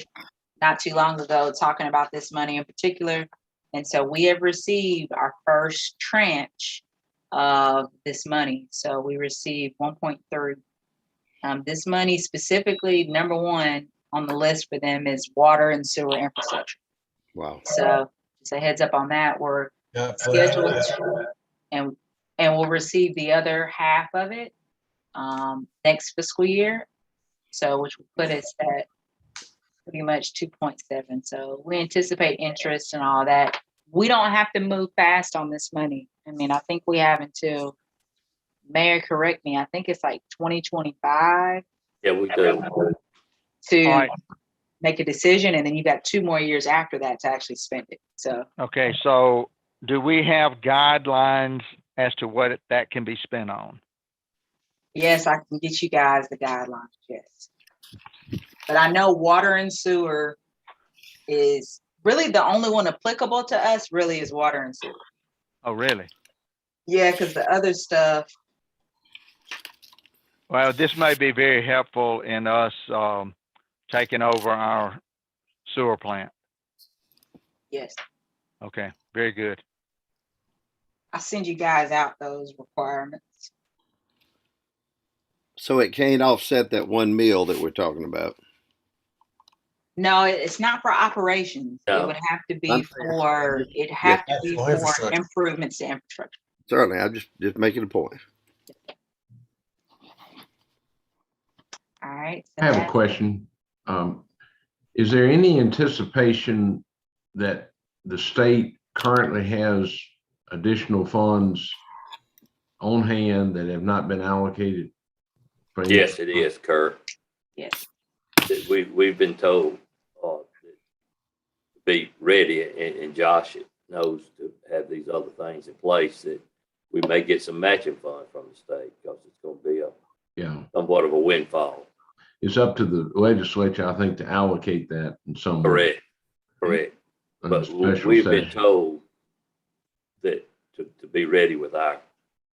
not too long ago talking about this money in particular. And so we have received our first tranche of this money. So we received 1.3. This money specifically, number one on the list for them is water and sewer infrastructure.
Wow.
So just a heads up on that. We're scheduled to, and we'll receive the other half of it next fiscal year. So which will put us at pretty much 2.7. So we anticipate interest and all that. We don't have to move fast on this money. I mean, I think we have until, Mayor, correct me, I think it's like 2025.
Yeah, we do.
To make a decision, and then you got 2 more years after that to actually spend it. So
Okay, so do we have guidelines as to what that can be spent on?
yes, I can get you guys the guidelines, yes. But I know water and sewer is really the only one applicable to us, really is water and sewer.
Oh, really?
Yeah, because the other stuff.
Well, this may be very helpful in us taking over our sewer plant.
Yes.
Okay, very good.
I'll send you guys out those requirements.
So it can't offset that one meal that we're talking about.
No, it's not for operations.
No.
It would have to be for, it'd have to be
Actual
for
infrastructure.
improvements to infrastructure.
Certainly, I'm just making a point.
All right.
I have a question. Is there any anticipation that the state currently has additional funds on hand that have not been allocated?
Yes, it is, Kurt.
Yes.
We've been told to be ready, and Josh knows to have these other things in place that we may get some matching funds from the state, because it's going to be somewhat of a windfall.
It's up to the legislature, I think, to allocate that in some way.
Correct.
in a
But
special
we've been
session.
told that to be ready with our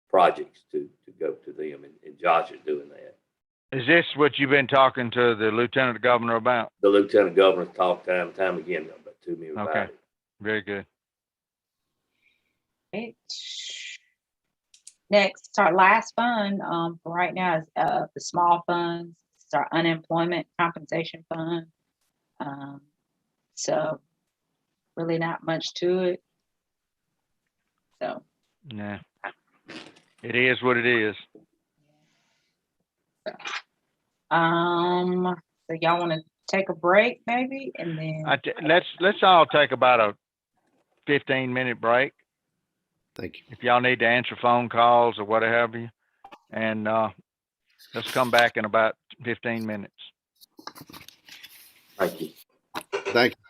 projects to go to them, and Josh is doing that.
Is this what you've been talking to the lieutenant governor about?
The lieutenant governor's talked time and time again to me about
Okay.
it.
Very good.
Right. Next, our last fund for right now is the small funds. It's our unemployment compensation fund. So really not much to it. So
Yeah. It is what it is.
so y'all want to take a break maybe, and then
Let's all take about a 15-minute break.
Thank you.
If y'all need to answer phone calls or what have you, and let's come back in about 15 minutes.
Thank you.
Thank you.